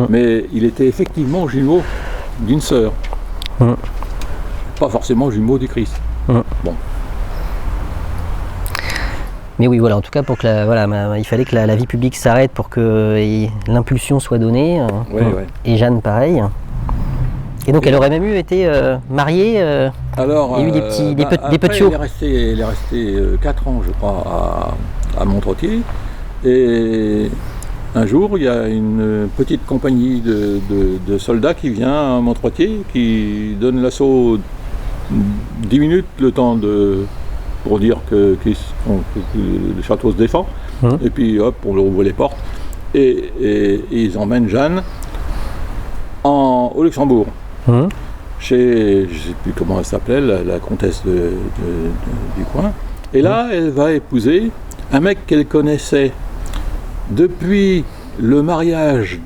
mais il était effectivement jumeau d'une sœur. Pas forcément jumeau du Christ. Bon. Mais oui, voilà, en tout cas, pour que il fallait que la vie publique s'arrête pour que l'impulsion soit donnée. Et Jeanne, pareil. Et donc, elle aurait même été mariée. Alors, il y a eu des petits. Il est resté 4 ans, je crois, à Montretier. Et un jour, il y a une petite compagnie de soldats qui vient à Montretier, qui donne l'assaut 10 minutes, le temps pour dire que le château se défend. Et puis, hop, on leur ouvre les portes. Et ils emmènent Jeanne au Luxembourg. Chez, je ne sais plus comment elle s'appelait, la comtesse du coin. Et là, elle va épouser un mec qu'elle connaissait depuis le mariage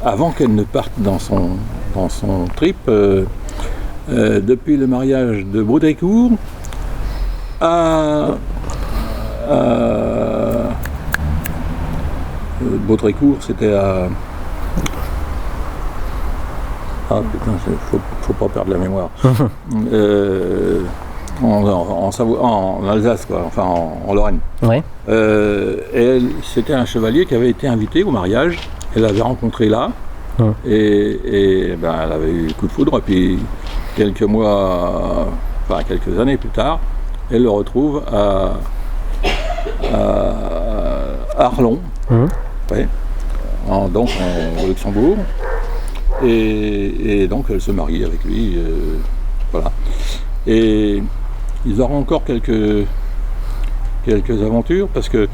avant qu'elle ne parte dans son trip, depuis le mariage de Baudricourt à Baudricourt, c'était à... Ah putain, faut pas perdre la mémoire. En Alsace, quoi, enfin en Lorraine. Ouais. C'était un chevalier qui avait été invité au mariage. Elle l'avait rencontré là. Et elle avait eu le coup de foudre. Et puis quelques années plus tard, elle le retrouve à Arlon, donc au Luxembourg. Et donc elle se marie avec lui, voilà. Et ils auront encore quelques aventures parce que,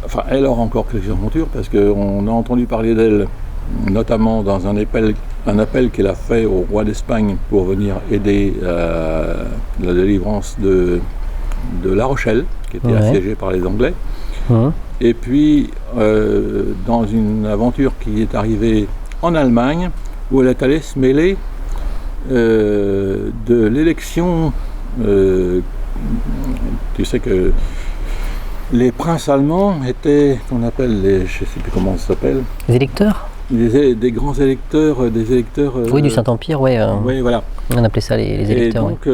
enfin, elle aura encore quelques aventures parce qu'on a entendu parler d'elle, notamment dans un appel qu'elle a fait au roi d'Espagne pour venir aider la délivrance de La Rochelle, qui était assiégée par les Anglais. Et puis, dans une aventure qui est arrivée en Allemagne, où elle est allée se mêler de l'élection. Tu sais que les princes allemands étaient, qu'on appelle je ne sais plus comment ça s'appelle. Les électeurs ? Des grands électeurs, oui, du Saint-Empire, ouais. Oui, voilà. On appelait ça les électeurs. Et donc,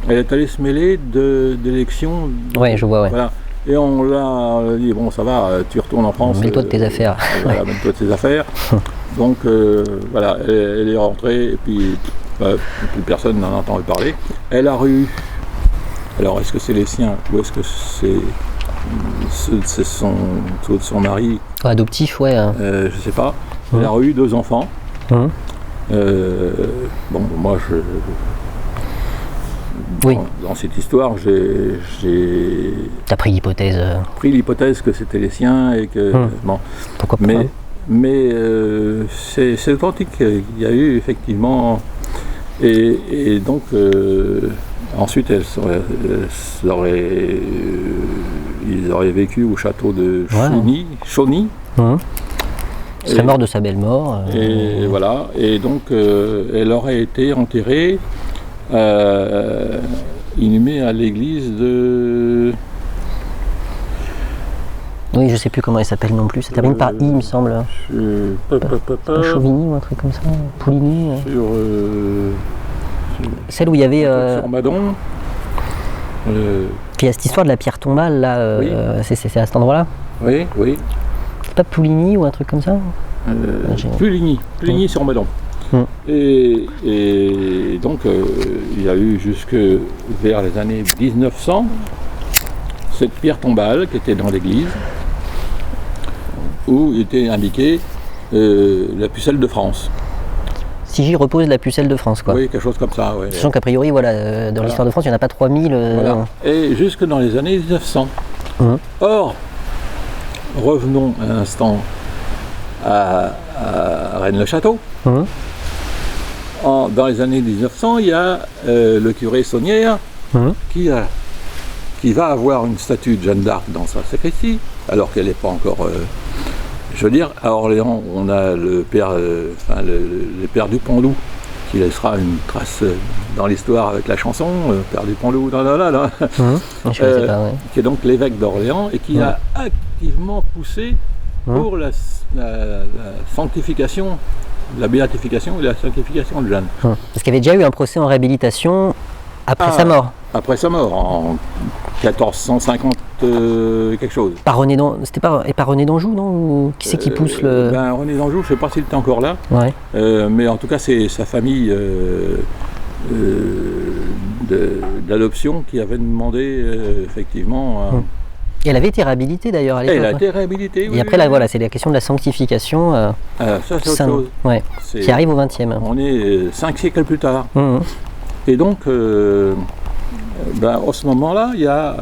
elle est allée se mêler d'élections. Ouais, je vois, ouais. Voilà. Et on l'a dit, bon, ça va, tu retournes en France. Mets-toi de tes affaires. Voilà, mets-toi de tes affaires. Donc, voilà, elle est rentrée, et puis plus personne n'en a entendu parler. Elle a eu, alors est-ce que c'est les siens, ou est-ce que c'est son mari adoptif, ouais. Je sais pas. Elle a eu 2 enfants. Bon, moi, oui. Dans cette histoire, j'ai T'as pris l'hypothèse. Pris l'hypothèse que c'était les siens et que bon. Pourquoi pas. Mais c'est authentique. Il y a eu effectivement et donc ensuite ils auraient vécu au château de Chauny. Il serait mort de sa belle mort. Et voilà. Et donc elle aurait été enterrée. Inhumé à l'église de... Oui, je sais plus comment elle s'appelle non plus. Ça termine par I, il me semble. Pas Chauvigny ou un truc comme ça. Pouligny. Celle où il y avait... Sur Madon. Puis il y a cette histoire de la pierre tombale, là. Oui. C'est à cet endroit-là. Oui. C'est pas Pouligny ou un truc comme ça. Puligny sur Madon. Et donc il y a eu jusque vers les années 1900 cette pierre tombale qui était dans l'église où était indiqué la pucelle de France. Si j'y repose la pucelle de France, quoi. Oui, quelque chose comme ça. Ouais. Sachant qu'a priori, voilà, dans l'histoire de France, il n'y en a pas 3000. Voilà. Et jusque dans les années 1900. Or, revenons un instant à Rennes-le-Château. Dans les années 1900, il y a le curé Saunière qui va avoir une statue de Jeanne d'Arc dans sa sacristie, alors qu'elle n'est pas encore... je veux dire, à Orléans, on a le père Dupont-Loup qui laissera une trace dans l'histoire avec la chanson Père du Pont-Loup, qui est donc l'évêque d'Orléans et qui a activement poussé pour la sanctification, la béatification et la sanctification de Jeanne. Parce qu'il y avait déjà eu un procès en réhabilitation après sa mort. Après sa mort, en 1450 quelque chose. C'était pas René d'Anjou, non? Ou qui c'est qui pousse le... René d'Anjou, je ne sais pas s'il était encore là. Ouais. Mais en tout cas, c'est sa famille d'adoption qui avait demandé effectivement... Et elle avait été réhabilitée d'ailleurs à l'époque. Elle a été réhabilitée, oui. Et après, là, voilà, c'est la question de la sanctification. Ça, c'est autre chose. Ouais, qui arrive au XXe. On est 5 siècles plus tard. Et donc, à ce moment-là, il y a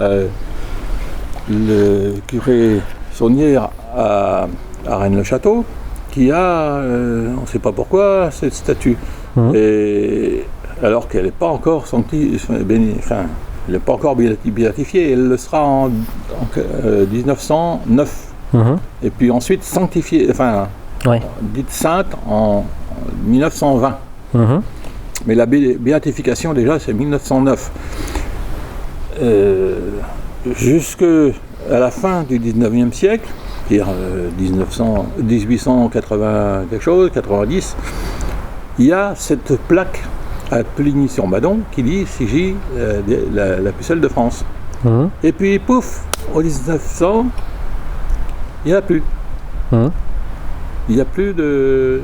le curé Saunière à Rennes-le-Château qui a, on ne sait pas pourquoi, cette statue. Et, alors qu'elle n'est pas encore elle n'est pas encore béatifiée, elle le sera en 1909. Et puis ensuite sanctifiée, dite sainte en 1920. Mais la béatification déjà c'est 1909. Jusqu'à la fin du 19e siècle, c'est-à-dire 1880 quelque chose, 90, il y a cette plaque à Pligny-sur-Madon qui dit Sigy, la pucelle de France. Et puis pouf, au 1900, il n'y en a plus. Il n'y a plus de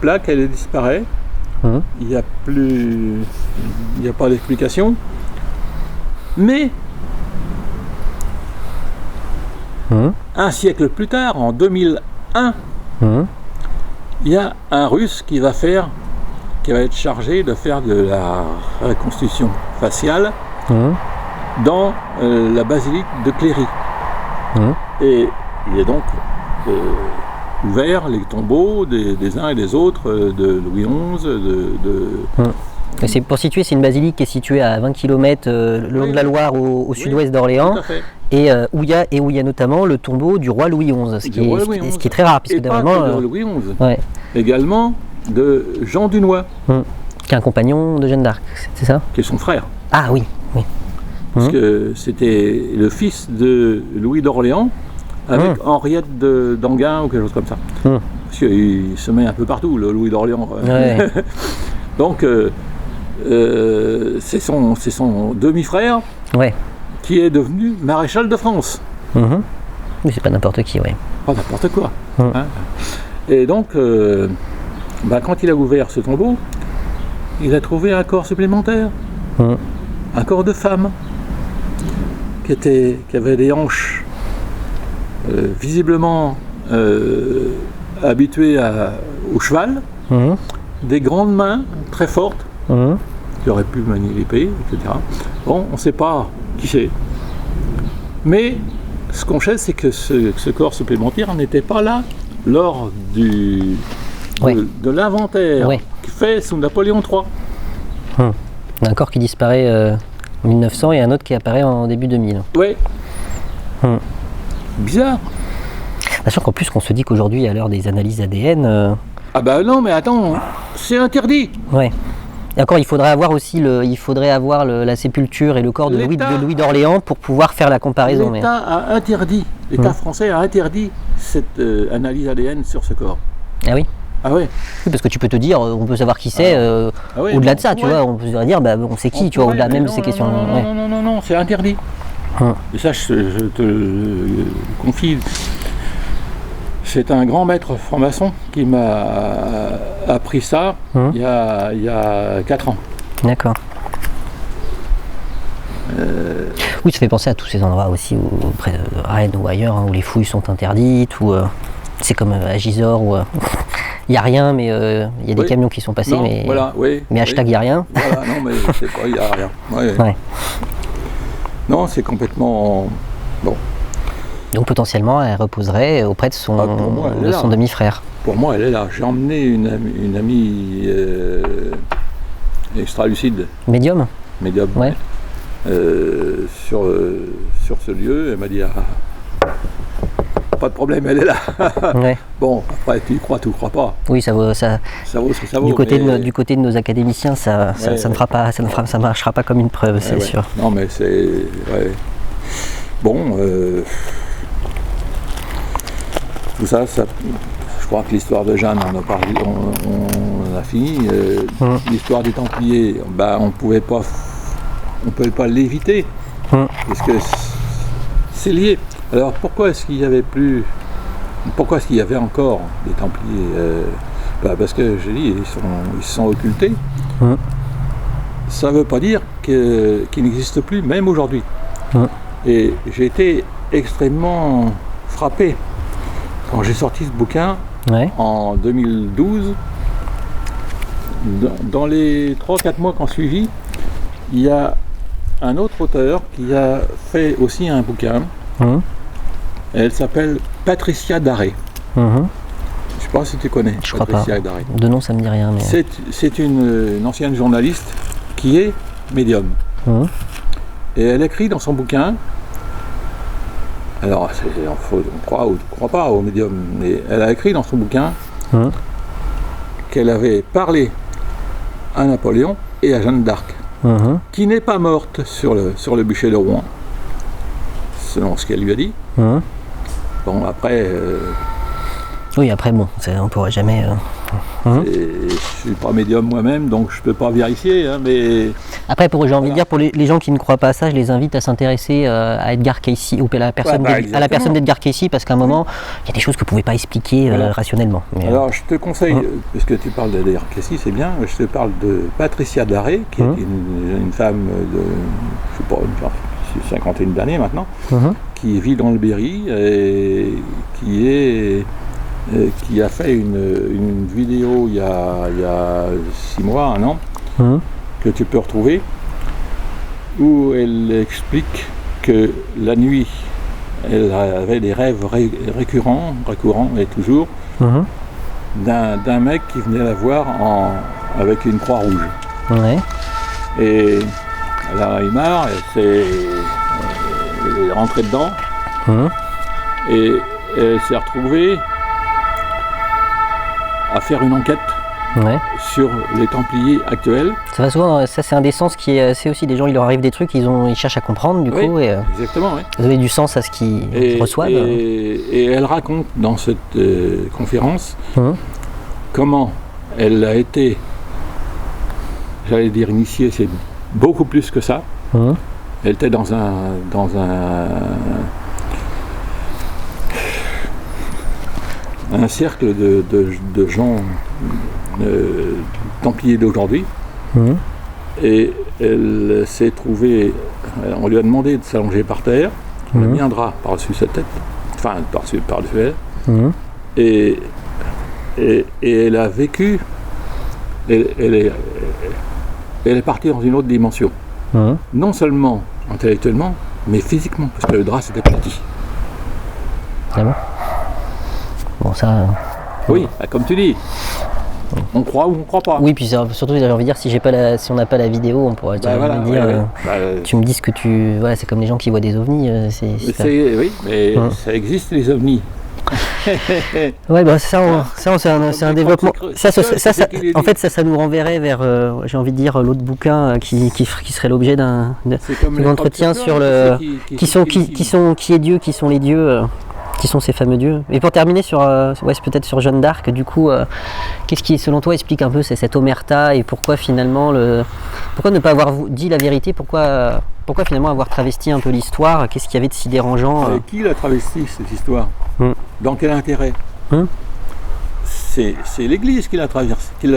plaque, elle disparaît. Il n'y a pas d'explication. Mais un siècle plus tard, en 2001, il y a un Russe qui va être chargé de faire de la reconstitution faciale dans la basilique de Cléry. Et il est donc ouvert les tombeaux des uns et des autres de Louis XI, C'est pour situer, c'est une basilique qui est située à 20 km le long de la Loire au sud-ouest d'Orléans, et où il y a notamment le tombeau du roi Louis XI, ce qui est très rare, puisque de Louis XI, également de Jean Dunois, qui est un compagnon de Jeanne d'Arc, c'est ça? Qui est son frère. Ah oui. Parce que c'était le fils de Louis d'Orléans avec Henriette d'Anguin ou quelque chose comme ça. Parce qu'il se met un peu partout, le Louis d'Orléans. Donc c'est son demi-frère qui est devenu maréchal de France. Mais c'est pas n'importe qui, Pas n'importe quoi. Et donc, quand il a ouvert ce tombeau, il a trouvé un corps supplémentaire. Un corps de femme qui avait des hanches visiblement habituées au cheval, des grandes mains très fortes, qui auraient pu manier l'épée, etc. Bon, on ne sait pas qui c'est. Mais ce qu'on sait, c'est que ce corps supplémentaire n'était pas là lors de l'inventaire fait sous Napoléon III. Un corps qui disparaît en 1900 et un autre qui apparaît en début 2000. Oui. Bizarre. Sachant qu'en plus, qu'on se dit qu'aujourd'hui, à l'heure des analyses ADN... non, mais attends, c'est interdit. Et encore, il faudrait avoir aussi la sépulture et le corps de Louis d'Orléans pour pouvoir faire la comparaison. L'État a interdit, l'État français a interdit cette analyse ADN sur ce corps. Ah oui? Oui, parce que tu peux te dire, on peut savoir qui c'est, au-delà de ça, tu vois, on peut se dire, on sait qui, tu vois, au-delà même de ces questions. Non, c'est interdit. Et ça, je te le confie. C'est un grand maître franc-maçon qui m'a appris ça il y a 4 ans. D'accord. Oui, ça fait penser à tous ces endroits aussi, près de Rennes ou ailleurs, où les fouilles sont interdites, où c'est comme à Gisors, où il n'y a rien, mais il y a des camions qui sont passés, mais hashtag il n'y a rien. Voilà, non, mais c'est pas, il n'y a rien. Non, c'est complètement... Bon. Donc potentiellement, elle reposerait auprès de son demi-frère. Pour moi, elle est là. J'ai emmené une amie extra-lucide. Médium, sur ce lieu. Elle m'a dit, pas de problème, elle est là. Ouais. Bon, après, tu y crois, tu y crois pas. Oui, ça vaut ça. Ça vaut ce que ça vaut. Du côté, mais... du côté de nos académiciens, ça ne fera pas, ça marchera pas comme une preuve, c'est sûr. Non, mais c'est... Ouais. Bon, tout ça, je crois que l'histoire de Jeanne, on a parlé, on a fini. L'histoire des Templiers, ben, on pouvait pas l'éviter, parce que c'est lié. Alors pourquoi est-ce qu'il y avait plus... Pourquoi est-ce qu'il y avait encore des Templiers parce que, j'ai dit, ils se sont occultés. Ça ne veut pas dire qu'ils n'existent plus, même aujourd'hui. Et j'ai été extrêmement frappé quand j'ai sorti ce bouquin en 2012. Dans les 3-4 mois qui ont suivi, il y a un autre auteur qui a fait aussi un bouquin. Elle s'appelle Patricia Daré. Je ne sais pas si tu connais Patricia Daré. De nom, ça me dit rien. Mais... C'est une ancienne journaliste qui est médium. Et elle écrit dans son bouquin, alors on croit ou on ne croit pas au médium, mais elle a écrit dans son bouquin qu'elle avait parlé à Napoléon et à Jeanne d'Arc, qui n'est pas morte sur le bûcher de Rouen, selon ce qu'elle lui a dit. Bon, après... Oui, après, bon, on ne pourra jamais... Je ne suis pas médium moi-même, donc je ne peux pas vérifier, hein, mais... Après, j'ai envie de dire, pour les gens qui ne croient pas à ça, je les invite à s'intéresser à Edgar Cayce, ou à la personne d'Edgar Cayce, parce qu'à un moment, il y a des choses que vous ne pouvez pas expliquer rationnellement. Mais, alors, je te conseille, puisque tu parles d'Edgar Cayce, c'est bien, je te parle de Patricia Daré, qui est une femme de, je sais pas, une cinquantaine d'années maintenant, qui vit dans le Berry, et qui a fait une vidéo il y a 6 mois, 1 an, que tu peux retrouver, où elle explique que la nuit, elle avait des rêves récurrents et toujours, d'un mec qui venait la voir avec une croix rouge. Et elle a eu marre, elle est rentrée dedans, et elle s'est retrouvée à faire une enquête sur les Templiers actuels. Ça va souvent, ça c'est un des sens qui est, c'est aussi des gens, il leur arrive des trucs, ils cherchent à comprendre du coup. Et, exactement, vous avez du sens à ce qu'ils reçoivent. Et elle raconte dans cette conférence comment elle a été, j'allais dire initiée, c'est beaucoup plus que ça. Elle était dans un cercle de gens templiers d'aujourd'hui, et elle s'est trouvée, on lui a demandé de s'allonger par terre, on a mis un drap par-dessus sa tête, enfin par-dessus elle, et elle a vécu, elle est partie dans une autre dimension, non seulement intellectuellement, mais physiquement, parce que le drap s'était petit. Ah bon ? Bon, ça... Oui, comme tu dis, on croit ou on croit pas. Oui, puis surtout, j'ai envie de dire, si on n'a pas la vidéo, on pourrait dire... tu me dis ce que tu... Voilà, c'est comme les gens qui voient des ovnis. Oui, mais ça existe, les ovnis. Ouais, bah c'est un développement. En fait, ça nous renverrait vers, j'ai envie de dire, l'autre bouquin qui serait l'objet d'un entretien sur le... Qui est Dieu, qui sont les dieux... Qui sont ces fameux dieux. Et pour terminer sur, peut-être sur Jeanne d'Arc, du coup, qu'est-ce qui, selon toi, explique un peu cette omerta et pourquoi finalement, pourquoi ne pas avoir dit la vérité, pourquoi finalement avoir travesti un peu l'histoire, qu'est-ce qu'il y avait de si dérangeant Qui l'a travesti, cette histoire Dans quel intérêt C'est l'Église qui l'a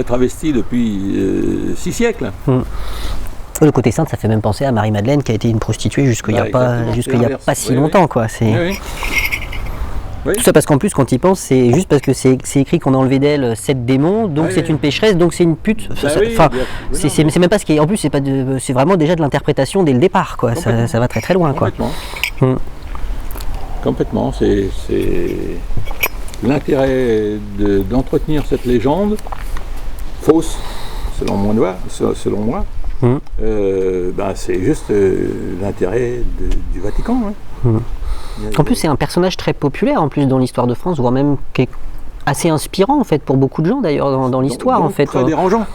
travesti depuis 6 siècles. Le côté sainte, ça fait même penser à Marie-Madeleine qui a été une prostituée jusqu'il n'y a pas si longtemps, quoi. Tout ça parce qu'en plus, quand il pense, c'est juste parce que c'est écrit qu'on a enlevé d'elle 7 démons, donc c'est une pécheresse, donc c'est une pute. C'est même pas ce qui est. En plus, c'est vraiment déjà de l'interprétation dès le départ, quoi. Ça va très très loin, quoi. Complètement. C'est l'intérêt d'entretenir cette légende fausse, selon moi, c'est juste l'intérêt du Vatican. En plus, c'est un personnage très populaire en plus dans l'histoire de France, voire même qui est assez inspirant en fait pour beaucoup de gens d'ailleurs dans l'histoire en fait. Très dérangeant.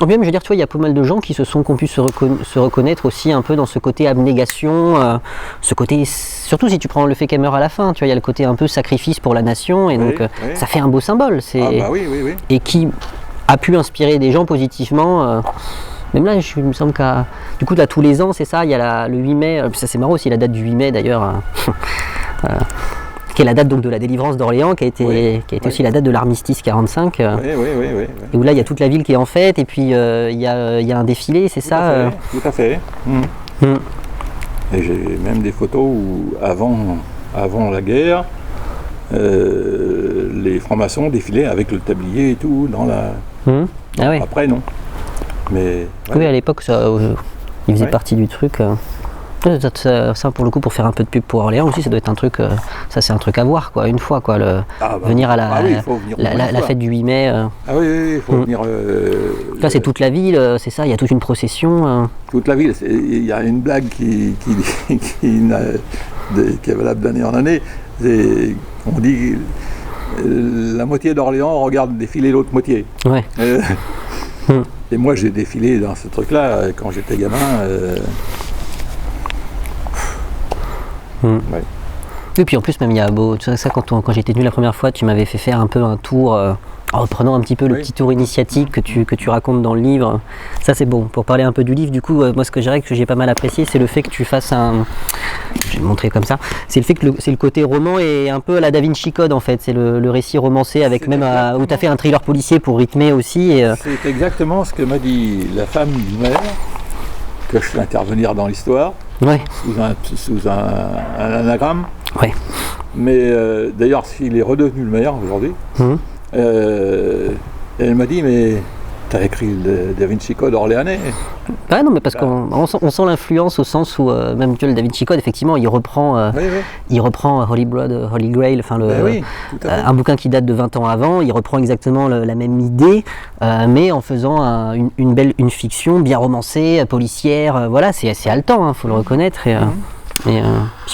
Même, je veux dire, tu vois, il y a pas mal de gens qui ont pu se reconnaître aussi un peu dans ce côté abnégation, ce côté, surtout si tu prends le fait qu'elle meurt à la fin, tu vois, il y a le côté un peu sacrifice pour la nation, et donc ça fait un beau symbole. Oui. Et qui a pu inspirer des gens positivement. Même là, il me semble qu'à du coup, là, tous les ans, c'est ça, il y a le 8 mai, ça c'est marrant aussi, la date du 8 mai d'ailleurs. Qui est la date donc de la délivrance d'Orléans, qui a été aussi la date de l'armistice 45. Oui. Et où là, il y a toute la ville qui est en fête, et puis il y a un défilé, c'est ça Tout à fait. Et j'ai même des photos où, avant la guerre, les francs-maçons défilaient avec le tablier et tout dans la... Ah ouais. Après, non. Mais, oui, à l'époque, il faisait partie du truc. Ça, pour le coup, pour faire un peu de pub pour Orléans aussi, ça doit être un truc, ça c'est un truc à voir quoi, une fois quoi, venir à la fête du 8 mai. Il faut venir. Là c'est toute la ville, c'est ça, il y a toute une procession. Toute la ville, il y a une blague qui est valable d'année en année, on dit la moitié d'Orléans regarde défiler l'autre moitié. Ouais. Et moi j'ai défilé dans ce truc là quand j'étais gamin. Et puis en plus même il y a ça quand j'étais venu la première fois, tu m'avais fait faire un peu un tour en reprenant un petit peu le petit tour initiatique que tu racontes dans le livre. Ça c'est bon. Pour parler un peu du livre, du coup moi ce que j'ai pas mal apprécié, c'est le fait que tu fasses je vais le montrer comme ça, c'est le fait que c'est le côté roman et un peu à la Da Vinci Code en fait, c'est le récit romancé avec même où tu as fait un thriller policier pour rythmer aussi. C'est exactement ce que m'a dit la femme du maire, que je fais intervenir dans l'histoire. Ouais. Sous un anagramme. Ouais. Mais d'ailleurs, s'il est redevenu le maire aujourd'hui, elle m'a dit, mais t'as écrit le Da Vinci Code orléanais. Ah non, mais parce qu'on sent l'influence au sens où même le Da Vinci Code, effectivement, il reprend Holy Blood, Holy Grail, enfin un bouquin qui date de 20 ans avant, il reprend exactement la même idée, mais en faisant une fiction bien romancée, policière, voilà, c'est assez haletant, faut le reconnaître. Puis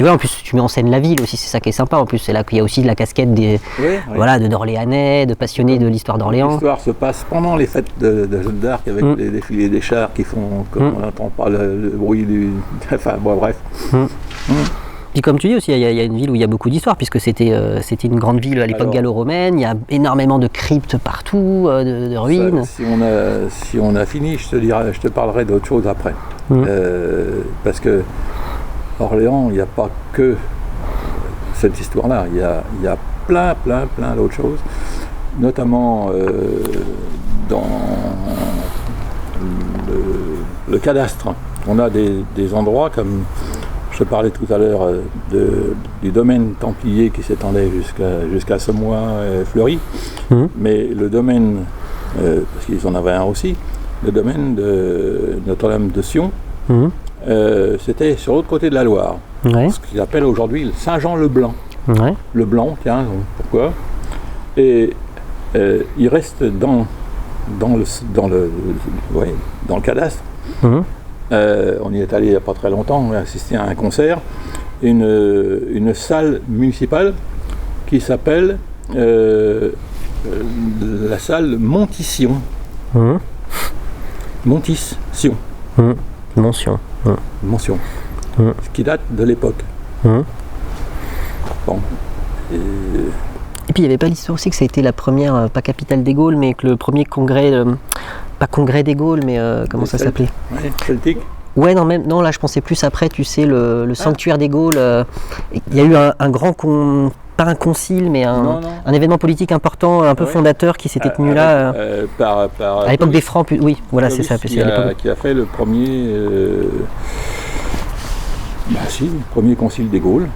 voilà, en plus tu mets en scène la ville aussi, c'est ça qui est sympa. En plus c'est là qu'il y a aussi de la casquette d'Orléanais, de passionnés de l'histoire d'Orléans. L'histoire se passe pendant les fêtes de Jeanne d'Arc avec les défilés des chars qui font, comme on n'entend pas le bruit du... Enfin bon, bref. Puis comme tu dis aussi, il y a une ville où il y a beaucoup d'histoire, puisque c'était une grande ville à l'époque gallo-romaine, il y a énormément de cryptes partout, de ruines. Si on a fini, je te parlerai d'autre chose après. Parce que Orléans, il n'y a pas que cette histoire-là, il y a plein d'autres choses, notamment dans le cadastre. On a des endroits comme, je te parlais tout à l'heure du domaine templier qui s'étendait jusqu'à Semois et Fleury, mais le domaine, parce qu'ils en avaient un aussi, le domaine de Notre-Dame de Sion, c'était sur l'autre côté de la Loire, ce qu'ils appellent aujourd'hui Saint-Jean-le-Blanc. Le Blanc, tiens, pourquoi? Et il reste dans le cadastre. On y est allé il n'y a pas très longtemps, on a assisté à un concert, une salle municipale qui s'appelle la salle Montission. Montission. Mention. Ce qui date de l'époque. Bon. Et puis il n'y avait pas l'histoire aussi que ça a été la première, pas capitale des Gaules, mais que le premier congrès, pas congrès des Gaules, mais comment ça s'appelait? Celtique. Ouais, non, là je pensais plus après, tu sais, le sanctuaire des Gaules. Il y a eu un grand pas un concile, mais un événement politique important, un peu fondateur qui s'était tenu là. À l'époque des Francs, oui, voilà, c'est ça. Qui a fait le premier, le premier concile des Gaules.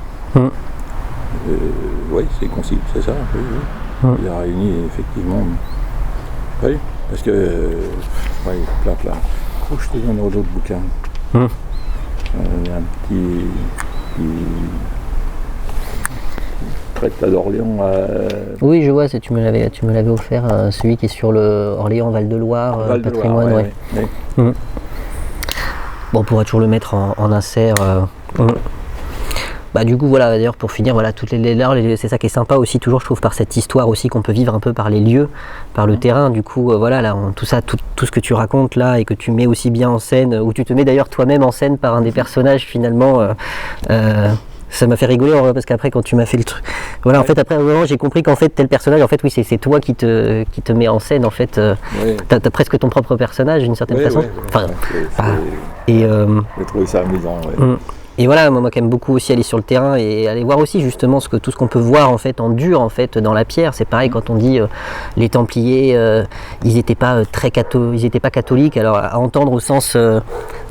Oui, c'est le concile, c'est ça. Il a réuni effectivement. Oui, parce que. Plein. Je te donne d'autres bouquins. Il y a un petit prête à d'Orléans. Oui, je vois, tu me l'avais offert, celui qui est sur le Orléans Val-de-Loire, patrimoine. Ouais. Bon, on pourra toujours le mettre en insert. Bah, du coup, voilà, d'ailleurs, pour finir, voilà, toutes c'est ça qui est sympa aussi, toujours, je trouve, par cette histoire aussi qu'on peut vivre un peu par les lieux, par le terrain. Du coup, voilà, là, tout ça, tout ce que tu racontes là et que tu mets aussi bien en scène, ou tu te mets d'ailleurs toi-même en scène par un des personnages, finalement. Ça m'a fait rigoler parce qu'après quand tu m'as fait le truc, voilà, en fait après au moment j'ai compris qu'en fait tel personnage, en fait oui, c'est toi qui te met en scène, en fait. T'as presque ton propre personnage d'une certaine façon. J'ai trouvé ça amusant. Et voilà, moi qui aime beaucoup aussi aller sur le terrain et aller voir aussi justement tout ce qu'on peut voir en fait en dur en fait dans la pierre. C'est pareil quand on dit les Templiers, ils n'étaient pas catholiques. Alors à entendre au sens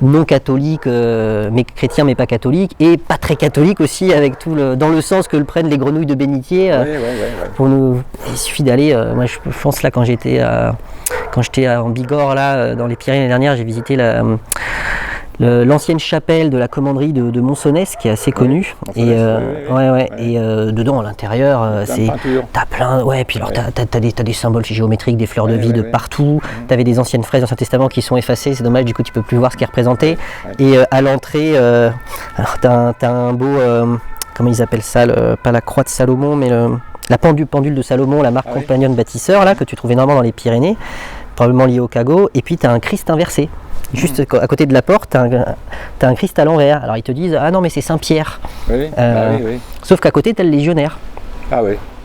non catholique, mais chrétien mais pas catholique, et pas très catholique aussi avec dans le sens que le prennent les grenouilles de bénitier. Pour nous, il suffit d'aller. Moi je pense là quand j'étais en Bigorre là dans les Pyrénées l'année dernière, j'ai visité l'ancienne chapelle de la commanderie de Monsonnès qui est assez connue, et dedans à l'intérieur t'as plein, puis alors t'as des symboles géométriques, des fleurs de vie de partout, t'avais des anciennes fraises d'Ancien Testament qui sont effacées, c'est dommage, du coup tu peux plus voir ce qui est représenté, et à l'entrée alors t'as un beau comment ils appellent ça, pas la croix de Salomon mais la pendule de Salomon, la marque compagnonne bâtisseur là que tu trouves énormément dans les Pyrénées, probablement lié au Cagot, et puis t'as un Christ inversé. Juste à côté de la porte, t'as un Christ à l'envers. Alors ils te disent ah non mais c'est Saint-Pierre. Sauf qu'à côté t'as le légionnaire.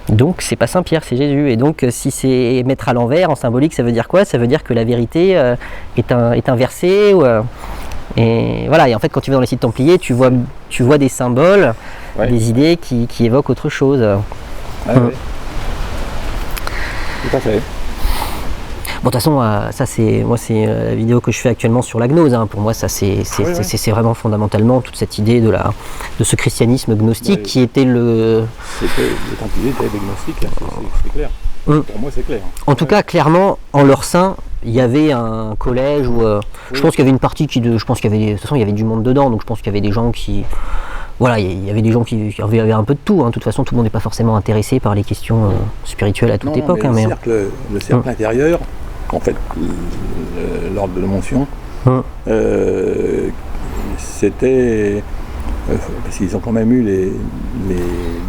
Donc c'est pas Saint-Pierre, c'est Jésus. Et donc si c'est mettre à l'envers en symbolique, ça veut dire quoi? Ça veut dire que la vérité est inversée. Et voilà. Et en fait quand tu vas dans les sites templiers, tu vois des symboles, des idées qui évoquent autre chose. Tout à fait. Bon, de toute façon, ça c'est la vidéo que je fais actuellement sur la gnose. Pour moi, ça c'est vraiment fondamentalement toute cette idée de ce christianisme gnostique qui était le. Les Templiers étaient des gnostiques, c'est clair. Pour moi, c'est clair. En tout cas, clairement, en leur sein, il y avait un collège où je pense qu'il y avait une partie je pense qu'il y avait, de toute façon, il y avait du monde dedans, donc je pense qu'il y avait des gens qui. Voilà, il y avait des gens qui avaient un peu de tout. De toute façon, tout le monde n'est pas forcément intéressé par les questions spirituelles à toute époque. Mais le cercle intérieur. En fait, l'ordre de la mention, c'était. Parce qu'ils ont quand même eu les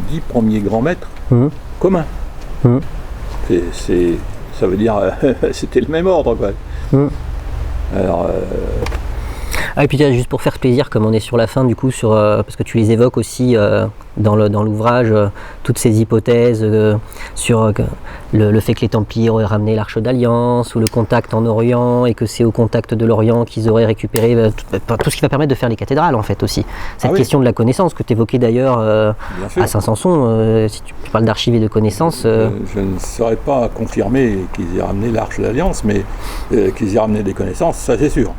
10 premiers grands maîtres communs. Ça veut dire c'était le même ordre, quoi. Alors. Et puis juste pour faire plaisir, comme on est sur la fin du coup, parce que tu les évoques aussi dans l'ouvrage, toutes ces hypothèses sur le fait que les Templiers auraient ramené l'Arche d'Alliance, ou le contact en Orient, et que c'est au contact de l'Orient qu'ils auraient récupéré tout ce qui va permettre de faire les cathédrales en fait aussi. Cette question de la connaissance que tu évoquais d'ailleurs à Saint-Sanson, si tu parles d'archives et de connaissances. Je ne saurais pas confirmer qu'ils aient ramené l'Arche d'Alliance, mais qu'ils aient ramené des connaissances, ça c'est sûr.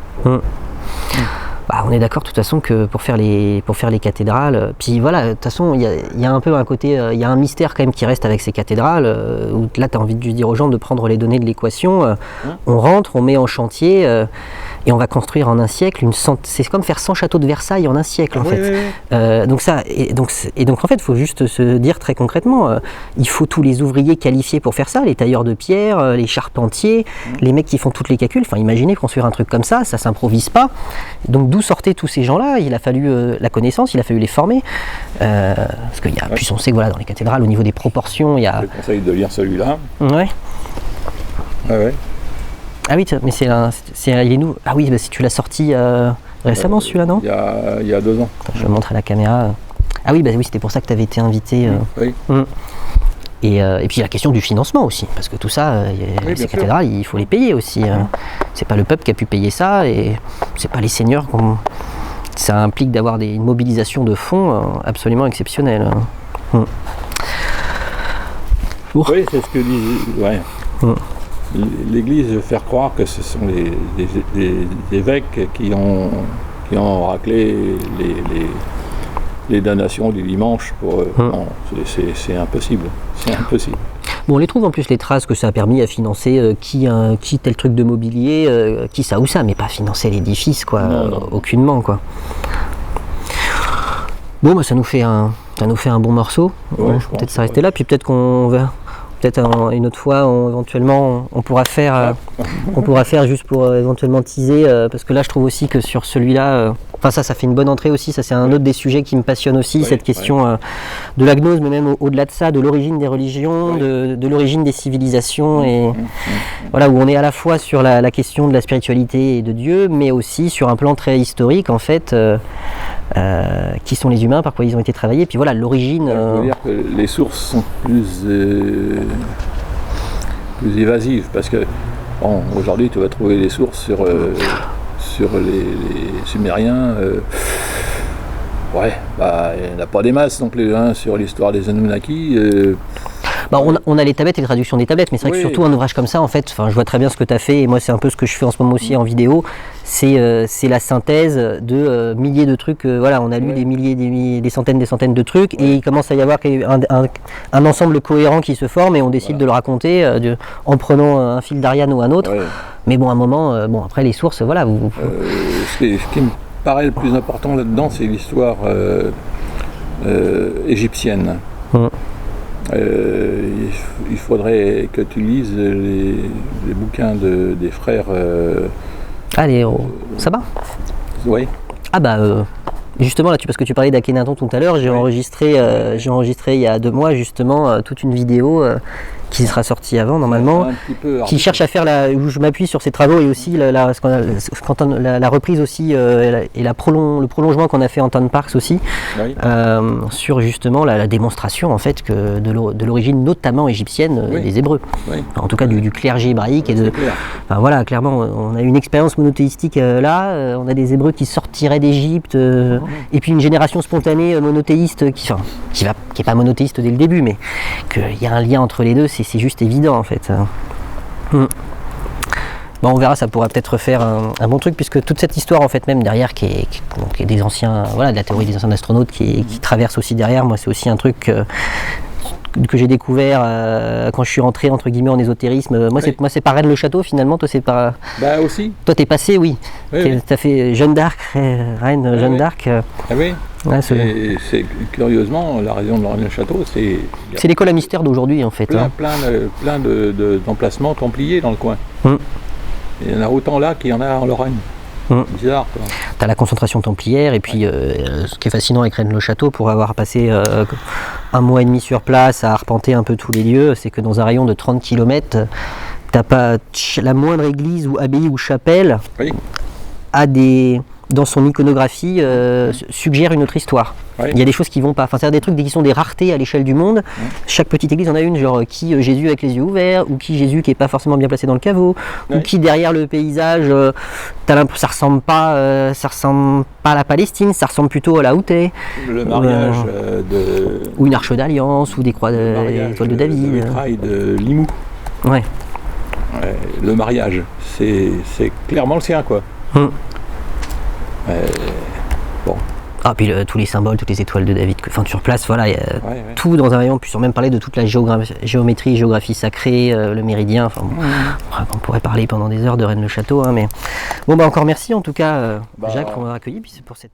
On est d'accord de toute façon que pour faire les cathédrales, puis voilà, de toute façon il y a un peu un côté, il y a un mystère quand même qui reste avec ces cathédrales, où là tu as envie de dire aux gens de prendre les données de l'équation, on rentre, on met en chantier, et on va construire en un siècle c'est comme faire 100 châteaux de Versailles en un siècle en fait. Donc en fait il faut juste se dire très concrètement, il faut tous les ouvriers qualifiés pour faire ça, les tailleurs de pierre, les charpentiers, les mecs qui font toutes les calculs, imaginez construire un truc comme ça s'improvise pas. Donc d'où sortaient tous ces gens-là? Il a fallu la connaissance, il a fallu les former, parce qu'il y a, puis on sait que voilà, dans les cathédrales au niveau des proportions, il y a. Je te conseille de lire celui-là. Ah oui, mais il est nouveau. Ah oui, si tu l'as sorti récemment celui-là, non? Il y a 2 ans. Je le montre à la caméra. Ah oui, c'était pour ça que tu avais été invité. Et puis il y a la question du financement aussi, parce que tout ça, ces cathédrales, il faut les payer aussi. C'est pas le peuple qui a pu payer ça, et c'est pas les seigneurs. Ça implique d'avoir une mobilisation de fonds absolument exceptionnelle. Oui, c'est ce que dit. L'Église veut faire croire que ce sont les évêques qui ont raclé les donations du dimanche. Non, c'est impossible. C'est impossible. Bon, on les trouve en plus les traces que ça a permis à financer qui tel truc de mobilier, qui ça ou ça, mais pas financer l'édifice, quoi, aucunement, quoi. Bon, ça nous fait un Ça nous fait un bon morceau. Ouais, Peut-être s'arrêter là, puis peut-être qu'on verra. Peut-être une autre fois, éventuellement, on pourra faire juste pour éventuellement teaser, parce que là, je trouve aussi que sur celui-là, ça fait une bonne entrée aussi. Ça, c'est un autre des sujets qui me passionne aussi, cette question de la gnose, mais même au-delà de ça, de l'origine des religions, de l'origine des civilisations, et voilà, où on est à la fois sur la question de la spiritualité et de Dieu, mais aussi sur un plan très historique, en fait, qui sont les humains, par quoi ils ont été travaillés, et puis voilà, l'origine. Je veux dire que les sources sont plus évasives, parce que aujourd'hui tu vas trouver des sources sur les Sumériens. Il n'y en a pas des masses non plus, sur l'histoire des Anunnaki. On a les tablettes et les traductions des tablettes, mais c'est vrai que surtout un ouvrage comme ça, en fait, je vois très bien ce que tu as fait, et moi c'est un peu ce que je fais en ce moment aussi en vidéo, c'est la synthèse de milliers de trucs, on a lu des centaines de trucs, et il commence à y avoir un ensemble cohérent qui se forme, et on décide de le raconter en prenant un fil d'Ariane ou un autre, mais bon, à un moment, après les sources, voilà. Ce qui me paraît le plus important là-dedans, c'est l'histoire égyptienne. Il faudrait que tu lises les bouquins des frères. Allez, ça va. Oui. Justement, là, parce que tu parlais d'Akhenaton tout à l'heure, j'ai enregistré il y a 2 mois justement toute une vidéo qui sera sortie avant normalement, qui cherche à faire où je m'appuie sur ses travaux, et aussi la reprise aussi et le prolongement qu'on a fait Anton Parks aussi, sur justement la démonstration en fait que de l'origine notamment égyptienne des Hébreux, en tout cas du clergé hébraïque, et voilà, clairement on a une expérience monothéistique là, on a des Hébreux qui sortiraient d'Égypte, et puis une génération spontanée monothéiste qui est pas monothéiste dès le début, mais qu'il y a un lien entre les deux, c'est juste évident en fait. On verra, ça pourra peut-être faire un bon truc, puisque toute cette histoire en fait même derrière qui est des anciens, de la théorie des anciens astronautes qui traverse aussi derrière, moi c'est aussi un truc que j'ai découvert quand je suis rentré entre guillemets en ésotérisme. Moi c'est pas Rennes le Château finalement, toi c'est pas. Aussi. Toi t'es passé, t'as fait Jeanne d'Arc, Rennes, Jeanne d'Arc. C'est curieusement la région de Rennes le Château, c'est l'école à mystère d'aujourd'hui en fait. Plein d'emplacements templiers dans le coin. Il y en a autant là qu'il y en a en Lorraine. Bizarre, quoi. T'as la concentration templière, et puis ce qui est fascinant avec Rennes le Château, pour avoir passé 1 mois et demi sur place à arpenter un peu tous les lieux, c'est que dans un rayon de 30 km, t'as pas la moindre église ou abbaye ou chapelle dans son iconographie suggère une autre histoire. Il y a des choses qui vont pas, c'est-à-dire des trucs qui sont des raretés à l'échelle du monde. Chaque petite église en a une, genre qui Jésus avec les yeux ouverts, ou qui Jésus qui est pas forcément bien placé dans le caveau, ou qui derrière le paysage, ça ressemble pas à la Palestine, ça ressemble plutôt à la Houthé. Le mariage ou une arche d'alliance, ou des croix étoiles de David. Le mitraille de Limoux. Le mariage, c'est clairement le sien, quoi. Puis tous les symboles, toutes les étoiles de David, sur place, il y a tout dans un rayon, puis sans même parler de toute la géographie sacrée, le méridien, on pourrait parler pendant des heures de Rennes le Château, mais bon, encore merci en tout cas, Jacques, pour m'avoir accueilli, puis c'est pour cette